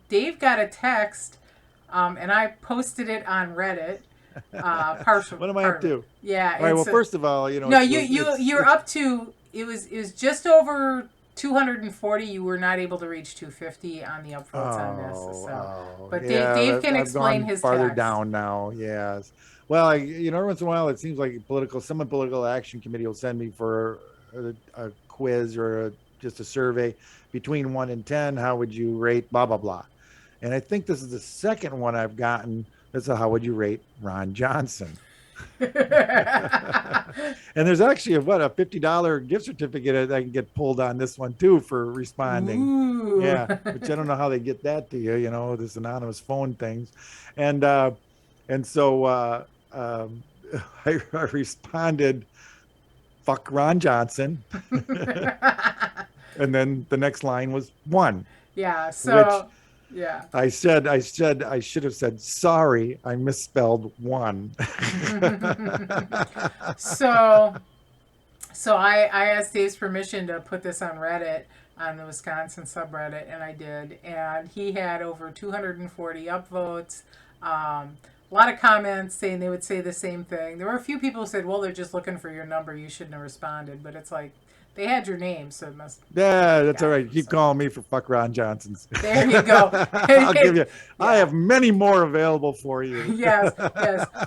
Dave got a text and I posted it on Reddit. Partial What am I part up of it. to? Yeah, All right. Well, it's a, first of all, no, you're it's up to it was just over 240. You were not able to reach 250 on the upvotes on this. So, but Dave yeah. can I've explain gone his farther text. down now. Yes. Well, every once in a while, it seems like some political action committee will send me for a quiz or just a survey between 1 and 10. How would you rate blah blah blah? And I think this is the second one I've gotten. That's a how would you rate Ron Johnson? And there's actually a $50 gift certificate that I can get pulled on this one too for responding. Ooh. Yeah, which I don't know how they get that to you, this anonymous phone things. And so I responded, fuck Ron Johnson. And then the next line was one, Yeah. which So, yeah. I should have said, sorry, I misspelled one. so I asked Dave's permission to put this on Reddit on the Wisconsin subreddit, and I did. And he had over 240 upvotes. A lot of comments saying they would say the same thing. There were a few people who said, "Well, they're just looking for your number. You shouldn't have responded." But it's like they had your name, so it must. Yeah, They that's all got right. you. Keep So calling me for fuck Ron Johnsons. there you go. I'll give you. I Yeah. have many more available for you. Yes.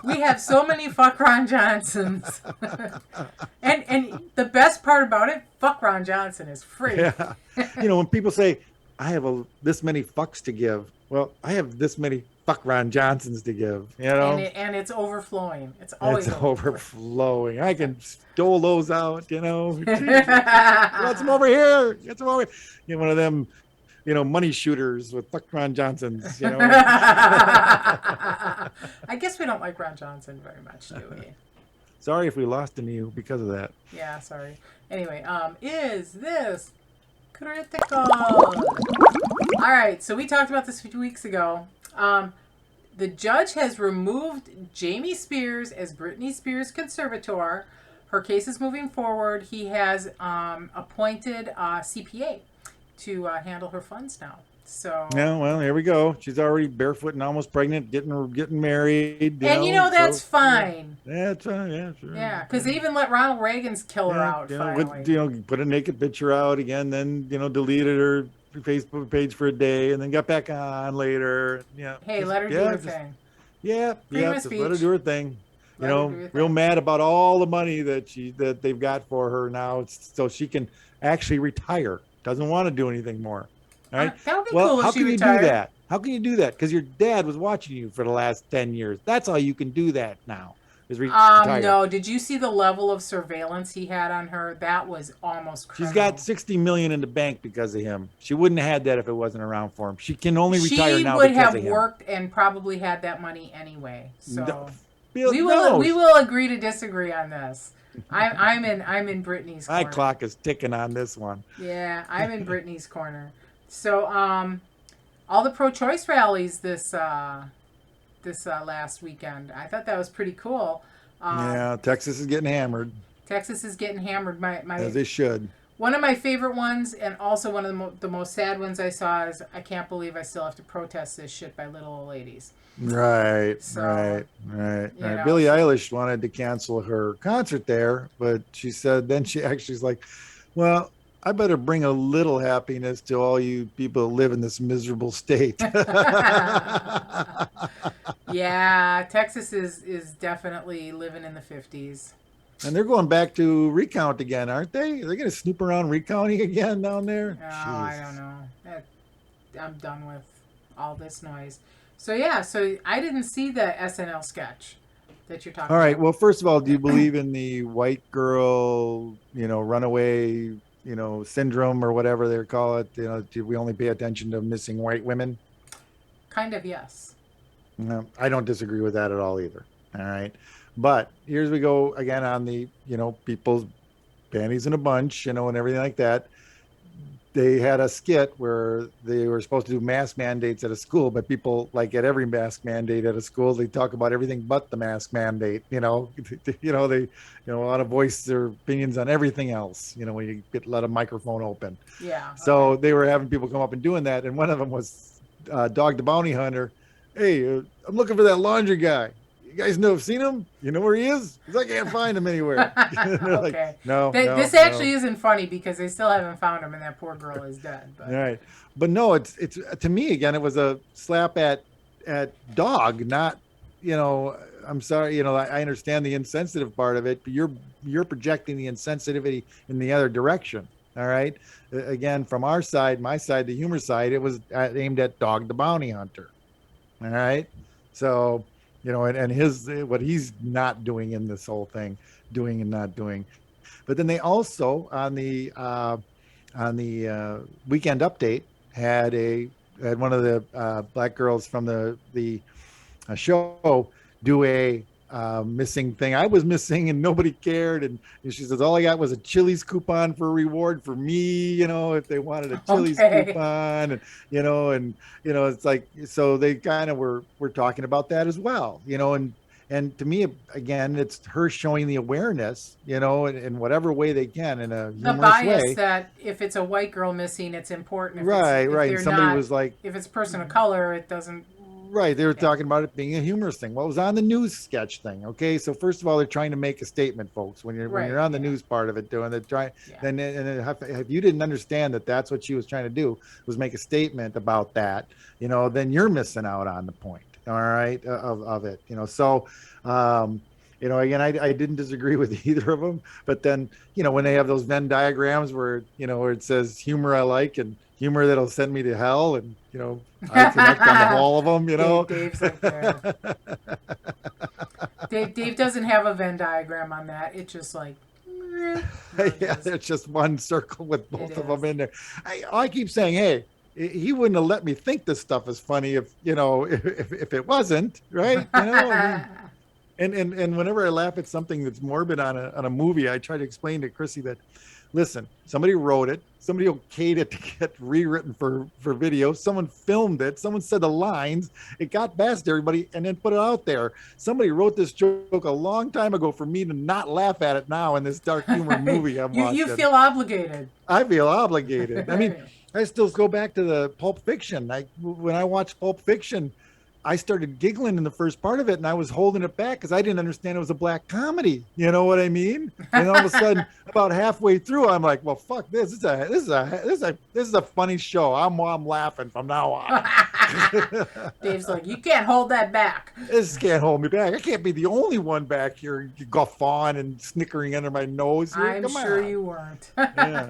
We have so many fuck Ron Johnsons. And the best part about it, fuck Ron Johnson is free. Yeah. When people say I have this many fucks to give, well, I have this many fuck Ron Johnsons to give. And it's overflowing. It's It's always overflowing. overflowing. I can dole those out. Jesus. Get some over here. Get some over here. One of them, money shooters with fuck Ron Johnsons. I guess we don't like Ron Johnson very much, do we? Sorry if we lost him to you because of that. Yeah, sorry. Anyway, is this critical? All right, so we talked about this a few weeks ago. The judge has removed Jamie Spears as Britney Spears' conservator. Her case is moving forward. He has appointed a CPA to handle her funds now. So Yeah, well, here we go. She's already barefoot and almost pregnant, getting married. that's So fine. yeah, it's yeah, sure. Yeah, because they even let Ronald Reagan's killer Yeah, out finally. put a naked picture out again, then deleted her Facebook page for a day, and then got back on later. Hey, let her do her thing. Yeah, Freedom of just let her speech. do her thing. Let her do her Real thing. mad about all the money that they've got for her now, so she can actually retire. Doesn't want to do anything more. All right. That would be Well, cool how if she can you retired. do that? How can you do that? Because your dad was watching you for the last 10 years. That's how you can do that now. Is retire. No. Did you see the level of surveillance he had on her? That was almost criminal. She's got 60 million in the bank because of him. She wouldn't have had that if it wasn't around for him. She can only retire now would because have of him. worked and probably had that money anyway. So No, we will agree to disagree on this. I'm in Brittany's corner. My clock is ticking on this one. Yeah, I'm in Brittany's corner. So all the pro-choice rallies this last weekend. I thought that was pretty cool. Yeah, Texas is getting hammered, Texas is getting hammered. as they should. One of my favorite ones, and also one of the most sad ones I saw, is I can't believe I still have to protest this shit by little old ladies. Right. Billie Eilish wanted to cancel her concert there, but she said then she's like, well, I better bring a little happiness to all you people who live in this miserable state. Yeah, Texas is definitely living in the 50s. And they're going back to recount again, aren't they? They're going to snoop around recounting again down there. Oh, I don't Jesus. know. I'm done with all this noise. So yeah, so I didn't see the SNL sketch that you're All talking right. about. Well, first of all, do you believe in the white girl, runaway, syndrome or whatever they call it? Do we only pay attention to missing white women? Kind of, yes. No, I don't disagree with that at all either. All right. But here's we go again on the, people's panties in a bunch, and everything like that. They had a skit where they were supposed to do mask mandates at a school, but people like at every mask mandate at a school, they talk about everything but the mask mandate. A lot of voice their opinions on everything else. When you let a microphone open. Yeah. Okay. So they were having people come up and doing that, and one of them was Dog the Bounty Hunter. Hey, I'm looking for that laundry guy. You guys know, have seen him? You know where he is? Because I can't find him anywhere. And they're like, Okay. no, no, This actually no. isn't funny because they still haven't found him, and that poor girl is dead. All But right, but no, it's to me again. It was a slap at dog, not you know. I'm sorry, I understand the insensitive part of it, but you're projecting the insensitivity in the other direction. All right, again, from our side, my side, the humor side, it was aimed at Dog the Bounty Hunter. All right, so and his what he's not doing in this whole thing, doing and not doing. But then they also on the weekend update had one of the black girls from the show do a missing thing. I was missing and nobody cared. And she says, all I got was a Chili's coupon for a reward for me, if they wanted a Chili's okay. coupon. It's like, so they kind of were talking about that as well, and to me, again, it's her showing the awareness, in whatever way they can, in a The humorous bias way. that if it's a white girl missing, it's important. Right, If right. And they're somebody not, was like, if it's a person of color, it doesn't. right, they were Yeah. talking about it being a humorous thing. Well, it was on the news sketch thing. Okay, so first of all, they're trying to make a statement, folks. When you're Right. on the Yeah. news part of it, doing the try, Yeah. then and if you didn't understand that that's what she was trying to do, was make a statement about that, then you're missing out on the point. All right, of it. So. Again, I didn't disagree with either of them, but then, when they have those Venn diagrams where it says humor I like and humor that'll send me to hell, and, I connect on the all of them, Dave's like there. Dave doesn't have a Venn diagram on that. It's just like Yeah, merges. there's just one circle with It both of them is. in there. I keep saying, hey, he wouldn't have let me think this stuff is funny if it wasn't, right? I mean, and whenever I laugh at something that's morbid on a movie, I try to explain to Chrissy that, listen, somebody wrote it, somebody okayed it to get rewritten for video, someone filmed it, someone said the lines, it got past everybody, and then put it out there. Somebody wrote this joke a long time ago for me to not laugh at it now in this dark humor movie I'm You watching. feel obligated. I feel obligated. I mean, Right. I still go back to the Pulp Fiction. When I watched Pulp Fiction, I started giggling in the first part of it, and I was holding it back because I didn't understand it was a black comedy. You know what I mean? And all of a sudden, about halfway through, I'm like, "Well, fuck this! This is a funny show. I'm laughing from now on." Dave's like, you can't hold that back. This can't hold me back. I can't be the only one back here guffawing and snickering under my nose here. I'm Come sure on. you weren't. Yeah.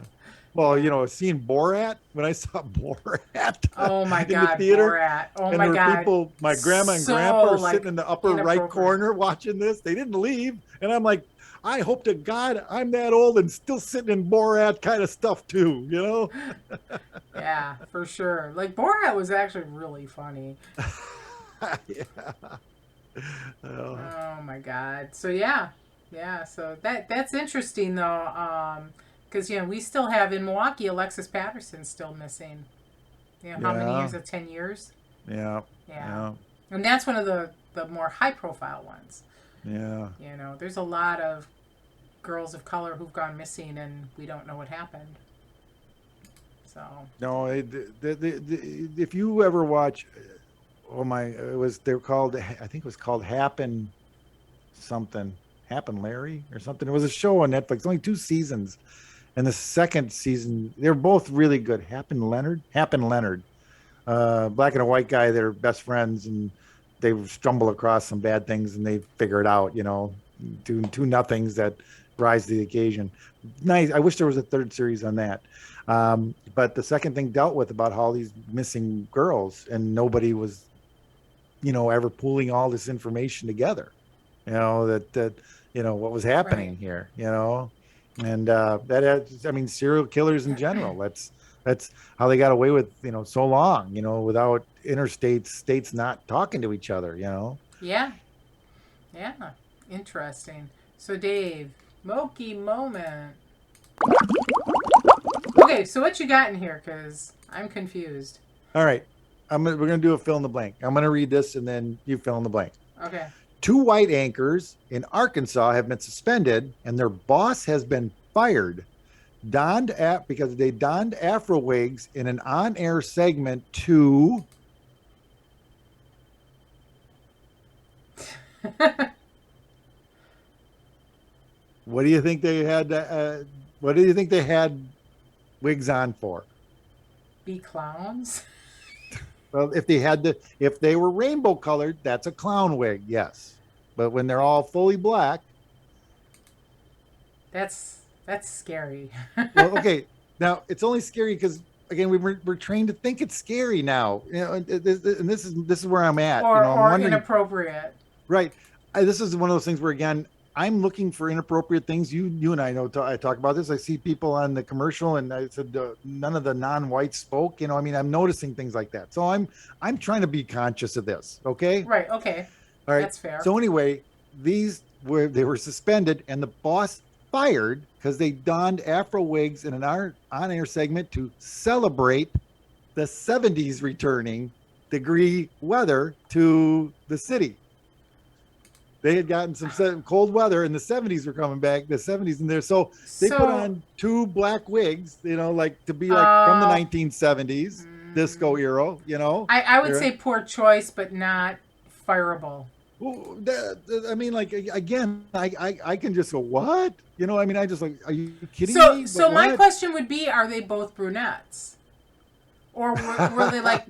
Well, Yeah. seeing Borat, when I saw Borat Oh my in the God, theater, Borat. Oh and my there were God. people, my grandma and grandpa So are like sitting in the upper right inappropriate. corner watching this. They didn't leave. And I'm like, I hope to God I'm that old and still sitting in Borat kind of stuff too. Yeah, for sure. Like Borat was actually really funny. Yeah. Oh, Oh my God. So yeah, yeah. So that's interesting though, because we still have in Milwaukee Alexis Patterson's still missing. How many yeah. years? 10 years. Yeah. Yeah, Yeah. and that's one of the more high profile ones. Yeah. There's a lot of girls of color who've gone missing and we don't know what happened. So No, if you ever watch, they're called, I think it was called Happen Larry or something. It was a show on Netflix, only 2 seasons. And the second season, they're both really good. Happen Leonard, black and a white guy. They're best friends, and they stumble across some bad things, and they figure it out. Two nothings that rise to the occasion. Nice. I wish there was a third series on that. But the second thing dealt with about all these missing girls, and nobody was, ever pooling all this information together. What was happening Right. here. And I mean, serial killers in general. That's how they got away with so long. Without interstate states not talking to each other. Yeah. Yeah. Interesting. So, Dave, MoKE moment. Okay, so what you got in here? Because I'm confused. All right, we're gonna do a fill in the blank. I'm gonna read this and then you fill in the blank. Okay. Two white anchors in Arkansas have been suspended, and their boss has been fired. Because they donned afro wigs in an on-air segment to. What do you think they had? What do you think they had wigs on for? Be clowns? Well, if they were rainbow colored, that's a clown wig, yes. But when they're all fully black, That's scary. well, okay. Now it's only scary because again we're trained to think it's scary now. And this is where I'm at. I'm or wondering. inappropriate. Right. This is one of those things where again I'm looking for inappropriate things. You and I know I talk about this. I see people on the commercial, and I said none of the non-whites spoke. I mean, I'm noticing things like that. So I'm trying to be conscious of this. Okay. Right. Okay. All right. That's fair. So anyway, they were suspended, and the boss fired because they donned afro wigs in an on-air segment to celebrate the 70s returning degree weather to the city. They had gotten some cold weather, and the 70s were coming back. The 70s in there, so they put on two black wigs, like to be like from the 1970s disco era. I would say poor choice, but not fireable. Well, I mean, like again, I can just go what? I mean, I just like, are you kidding me? So my question would be: are they both brunettes? Or were they like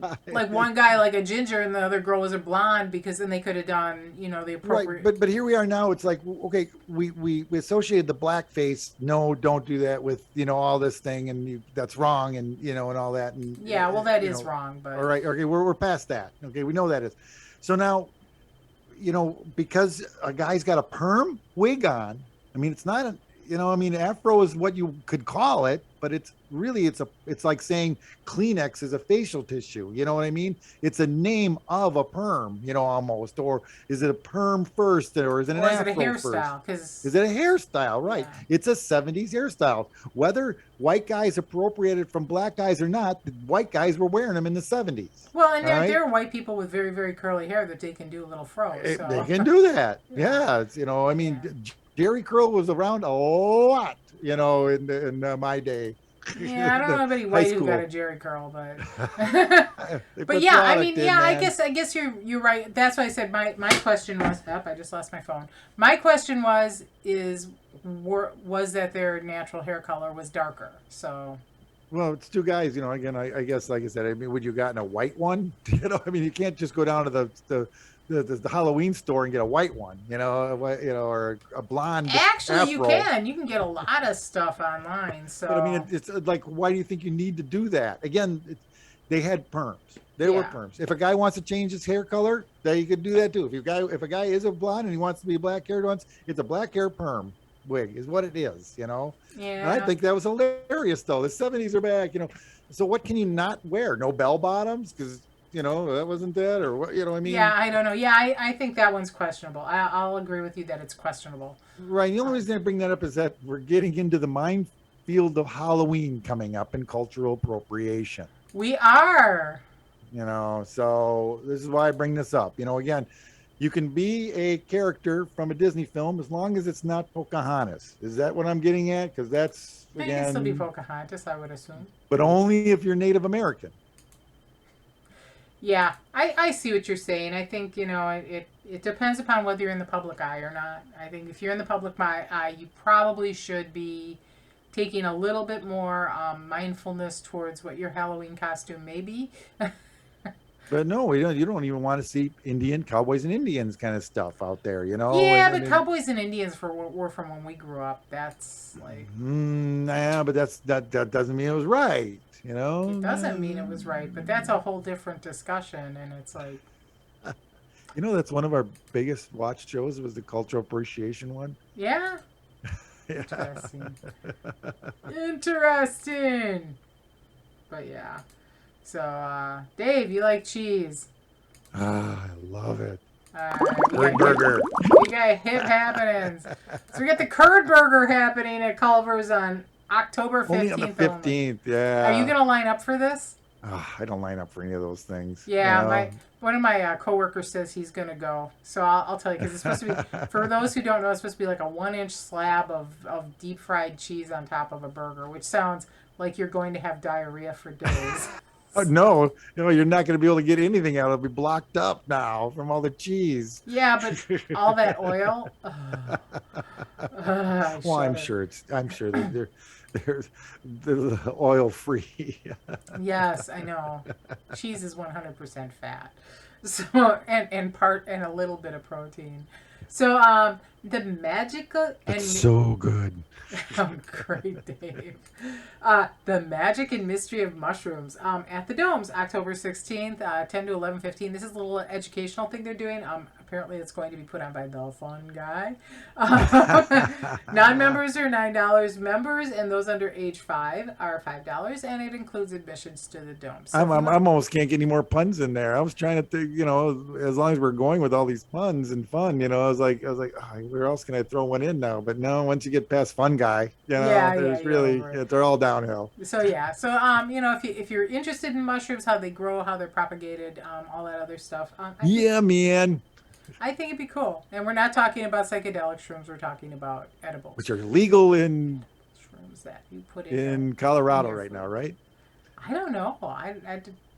one guy like a ginger and the other girl was a blonde, because then they could have done the appropriate. Right, but here we are now. It's like, okay, we associated the blackface. No, don't do that with all this thing, and that's wrong, and and all that. And yeah, well, that is wrong. But all right, okay, we're past that. Okay, we know that is. So now, because a guy's got a perm wig on. I mean, it's not a. I mean, afro is what you could call it, but it's like saying Kleenex is a facial tissue. You know what I mean? It's a name of a perm, almost. Or is it a perm first, or is it an afro first? Is it a hairstyle? Right. Yeah. It's a 70s hairstyle. Whether white guys appropriated from black guys or not, the white guys were wearing them in the 70s. Well, and there are white people with very, very curly hair that they can do a little fro. So. They can do that. Yeah. I mean, yeah. Jerry curl was around a lot, in my day. Yeah, I don't know anybody white who got a Jerry curl, but but yeah, I mean, yeah, I guess you're right. That's why I said my question was. I just lost my phone. My question was that their natural hair color was darker? So. Well, it's two guys, Again, I guess, like I said, I mean, would you gotten a white one? I mean, you can't just go down to the Halloween store and get a white one, or a blonde. Actually, afro. you can get a lot of stuff online. So, but I mean, it's like, why do you think you need to do that? Again, they had perms. They were perms. If a guy wants to change his hair color, you could do that too. If a guy is a blonde and he wants to be black haired once, it's a black hair perm wig is what it is. Yeah. And I think that was hilarious though. The 70s are back. So what can you not wear? No bell bottoms because. That wasn't that, or what, I mean? Yeah, I don't know. Yeah, I think that one's questionable. I'll agree with you that it's questionable. Right. The only reason I bring that up is that we're getting into the minefield of Halloween coming up and cultural appropriation. We are. So this is why I bring this up. Again, you can be a character from a Disney film as long as it's not Pocahontas. Is that what I'm getting at? Because that's, again... It can still be Pocahontas, I would assume. But only if you're Native American. Yeah, I see what you're saying. I think, it depends upon whether you're in the public eye or not. I think if you're in the public eye, you probably should be taking a little bit more mindfulness towards what your Halloween costume may be. But no, we don't. You don't even want to see Indian cowboys and Indians kind of stuff out there, you know. Yeah, And I but mean, cowboys and Indians were from when we grew up. That's like yeah, but that doesn't mean it was right, you it doesn't mean know. it was right, but that's a whole different discussion. And it's like, You know, that's one of our biggest watched shows was the cultural appreciation one. yeah, Yeah. interesting, interesting. But yeah, so Dave, you like cheese? Ah, I love it. We Bird got hip, burger. we got hip happenings. So we got the curd burger happening at Culver's on October Only on the 15th only. 15th. Are you Yeah. gonna line up for this? Ah, I don't line up for any of those things, you Yeah, know. my one of my coworkers says he's gonna go. So I'll tell you because it's supposed to be for those who don't know, it's supposed to be like a 1 inch slab of deep fried cheese on top of a burger, which sounds like you're going to have diarrhea for days. Oh, no, you're not going to be able to get anything out. It'll be blocked up now from all the cheese. Yeah, but all that oil. Well, Shudder. I'm sure that they're oil free. Yes, I know. Cheese is 100% fat. So and a little bit of protein. So the magical and It's so good. oh, great, Dave. The magic and mystery of mushrooms at the Domes, October 16th, 10 to 11:15. This is a little educational thing they're doing. Apparently, it's going to be put on by the fun guy. Non-members are $9. Members and those under age 5 are $5, and it includes admissions to the Dome. So I'm almost can't get any more puns in there. I was trying to think, as long as we're going with all these puns and fun, I was like, oh, where else can I throw one in now? But no, once you get past fun guy, there's you're really, over it. they're all downhill. So yeah, so if you're interested in mushrooms, how they grow, how they're propagated, all that other stuff, Yeah, man. I think it'd be cool. And we're not talking about psychedelic shrooms; we're talking about edibles Which are legal in shrooms that you put in Colorado your right food. now, right? I don't know.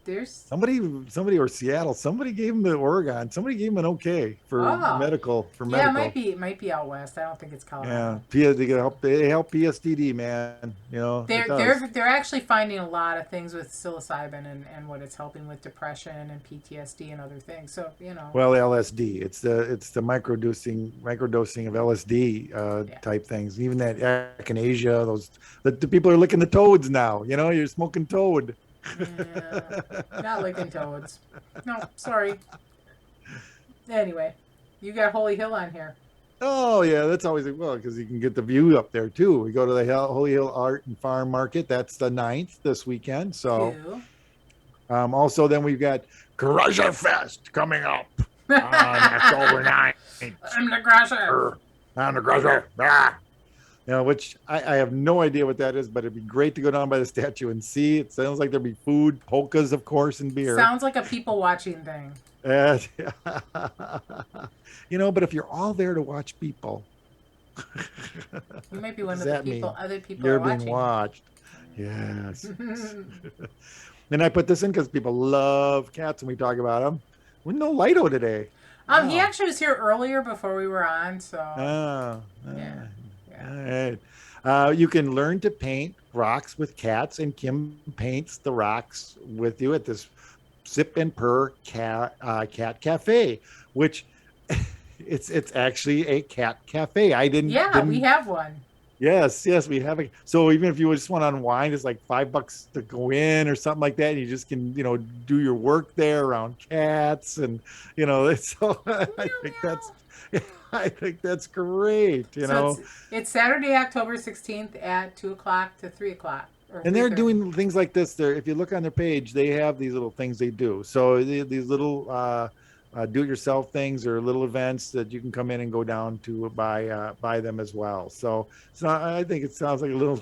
There's Somebody or Seattle, somebody gave him the Oregon, somebody gave him an okay for oh yeah, medical. it might be out west. I don't think it's Yeah, Colorado. they help PSTD, man. It They're does. they're they're actually finding a lot of things with psilocybin and what it's helping with depression and PTSD and other things. So Well, LSD. It's the microdosing of LSD yeah. type things. Even that echinacea, the people are licking the toads now. You're smoking toad. Yeah, not licking toads. No, sorry. Anyway, you got Holy Hill on here. Oh yeah, that's always well because you can get the view up there too. We go to the Holy Hill Art and Farm Market. That's the 9th this weekend. So Cool. also then we've got Crusher Fest coming up on October 9th. I'm the crusher. On the Crusher. Which I have no idea what that is, but it'd be great to go down by the statue and see. It sounds like there'd be food, polkas, of course, and beer. Sounds like a people watching thing. Uh, but if you're all there to watch people, You might be one does of the that people mean other people you're are being watching. watched? Yes. And I put this in because people love cats and we talk about them. With no Lido today. He Wow. actually was here earlier before we were on, so Oh, yeah. all Yeah. right. You can learn to paint rocks with cats, and Kim paints the rocks with you at this Sip and Purr cat cafe, which it's actually a cat cafe. I Yeah, we didn't. have one. Yes, we have it. So even if you just want to unwind, it's like $5 to go in or something like that. And you just can, do your work there around cats, and so I think that's, I think that's great. So it's Saturday, October 16th at 2 o'clock to 3 o'clock. Or And they're 3:30. doing things like this. If you look on their page, they have these little things they do. So these little do-it-yourself things or little events that you can come in and go down to buy them as well. So I think it sounds like a little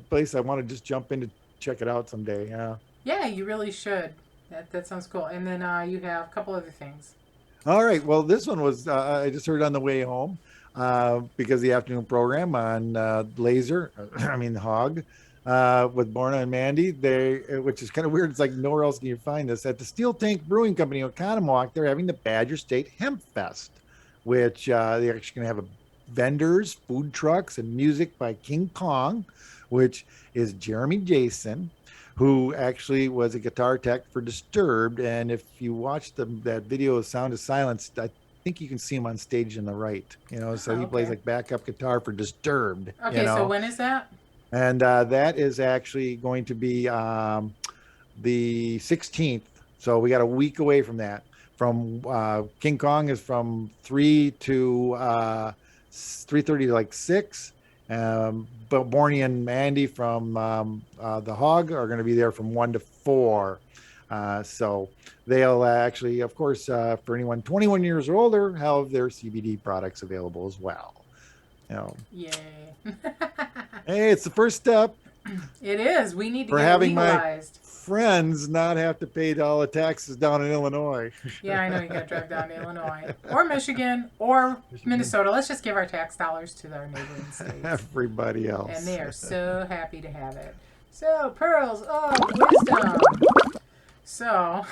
place. I want to just jump in to check it out someday. Yeah. Yeah, you really should. That sounds cool. And then you have a couple other things. All right. Well, this one was I just heard on the way home because the afternoon program on Hog. With Borna and Mandy, which is kind of weird. It's like nowhere else can you find this. At the Steel Tank Brewing Company in Oconomowoc, they're having the Badger State Hemp Fest, which they're actually going to have vendors, food trucks, and music by King Kong, which is Jeremy Jason, who actually was a guitar tech for Disturbed. And if you watch that video of Sound of Silence, I think you can see him on stage in the right. So Oh, he plays okay. like backup guitar for Disturbed. Okay, so when is that? And that is actually going to be the 16th. So we got a week away from that. From King Kong is from 3:30 to like 6. But Borny and Andy from the Hog are going to be there from 1 to 4. So they'll actually, of course, for anyone 21 years or older, have their CBD products available as well. You know, Yay. hey, it's the first step It is. We need to for get it having my legalized. friends not have to pay all the taxes down in Illinois. Yeah, I know you got to drive down to Illinois or Michigan or Michigan. Minnesota. Let's just give our tax dollars to our neighboring states. Everybody And else. they are so happy to have it. So, pearls of wisdom. So,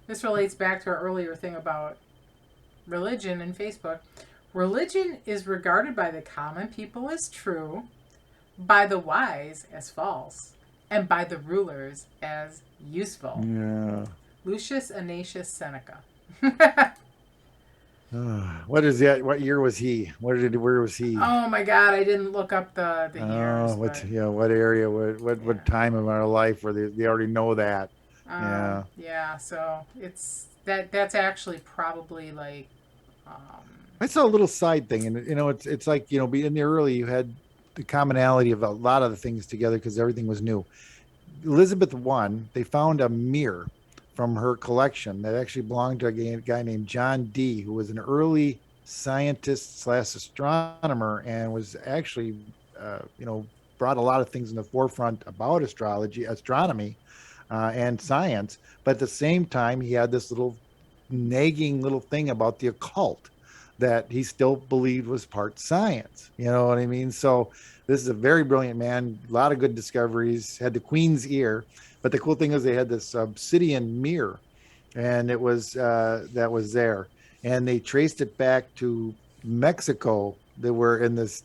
this relates back to our earlier thing about religion and Facebook. Religion is regarded by the common people as true, by the wise as false, and by the rulers as useful. Yeah. Lucius Annacius Seneca. What is that? What year was he? Where was he? Oh my God, I didn't look up the years. What area? What Yeah. time of our life where they already know that? Yeah. Yeah, so it's that's actually probably like I saw a little side thing, and it's like in the early you had the commonality of a lot of the things together because everything was new. Elizabeth I, they found a mirror from her collection that actually belonged to a guy named John Dee, who was an early scientist slash astronomer and was actually, brought a lot of things in the forefront about astronomy, and science. But at the same time, he had this little nagging little thing about the occult that he still believed was part science. You know what I mean? So this is a very brilliant man, a lot of good discoveries, had the Queen's ear. But the cool thing is they had this obsidian mirror, and it was that was there. And they traced it back to Mexico. They were in this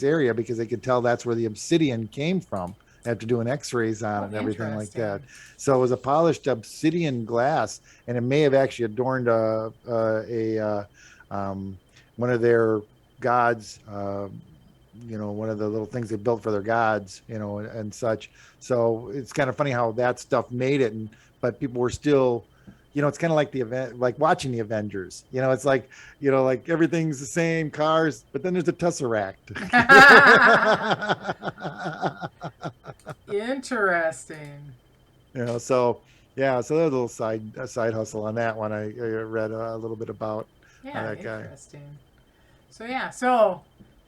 area, because they could tell that's where the obsidian came from after doing x-rays on it and everything like that. So it was a polished obsidian glass, and it may have actually adorned one of their gods, one of the little things they built for their gods, and such. So it's kind of funny how that stuff made it, but people were still, it's kind of like the event, like watching the Avengers. It's like, like everything's the same cars, but then there's the Tesseract. Interesting. So there's a little side hustle on that one. I read a little bit about that guy. Interesting. So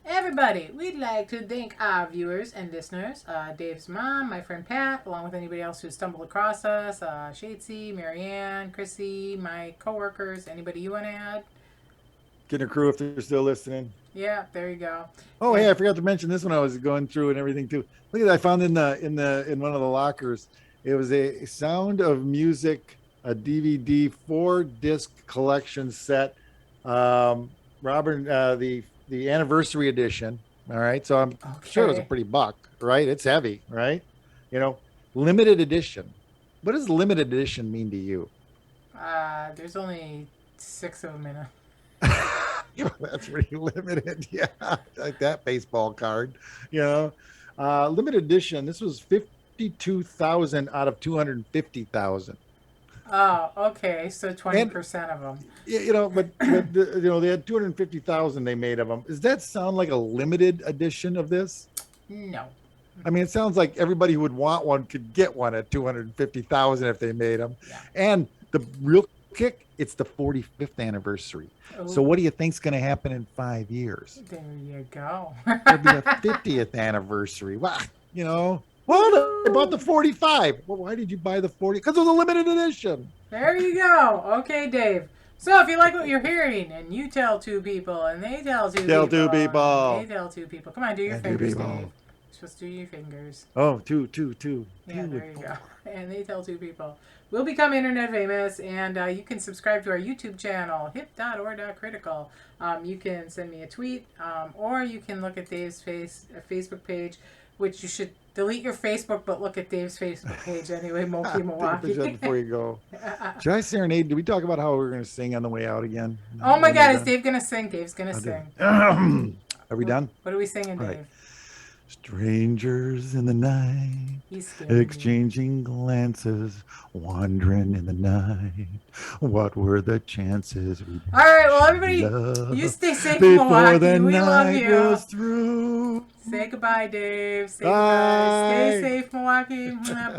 everybody, we'd like to thank our viewers and listeners, Dave's mom, my friend Pat, along with anybody else who stumbled across us, Shadesy, Marianne, Chrissy, my coworkers. Anybody you want to add? Getting a crew if they're still listening. Yeah, there you go. Oh, hey, I forgot to mention this when I was going through and everything too. Look at that! I found in one of the lockers. It was a Sound of Music, a DVD 4-disc collection set. Robert, the anniversary edition. All right, so I'm sure it was a pretty buck, right? It's heavy, right? Limited edition. What does limited edition mean to you? There's only 6 of them in a. That's pretty limited. Yeah, like that baseball card. Limited edition. This was 52,000 out of 250,000. Oh, okay. So 20% of them. But they had 250,000 they made of them. Does that sound like a limited edition of this? No. I mean, it sounds like everybody who would want one could get one at 250,000 if they made them. Yeah. And the real kick, it's the 45th anniversary. Oh. So what do you think's going to happen in 5 years? There you go. It'll be the 50th anniversary. Wow, Well, I bought the 45. Well, why did you buy the 40? Because it was a limited edition. There you go. Okay, Dave. So if you like what you're hearing, and you tell 2 people, and they tell 2 people. Tell 2 people. They tell 2 people. Come on, do your fingers, Dave. You're supposed to do your fingers. Oh, two. Yeah, there you go. And they tell 2 people. We'll become internet famous, and you can subscribe to our YouTube channel, hip.or.critical. You can send me a tweet, or you can look at Dave's Facebook page. which you should delete your Facebook, but look at Dave's Facebook page anyway, MoKE Take a Milwaukee. picture of it before you go. Should I serenade? Did we talk about how we were going to sing on the way out again? Oh my When we're God, is done? Dave gonna sing? Dave's gonna I'll do sing. it. Are we done? What are we singing, All Dave? right. Strangers in the night, He's scared. exchanging glances, wandering in the night. What were the chances? We All right, well, everybody, you stay safe in Milwaukee. the We love night you. was through. Say goodbye, Dave. Say goodbye. Stay safe, Milwaukee. Bye.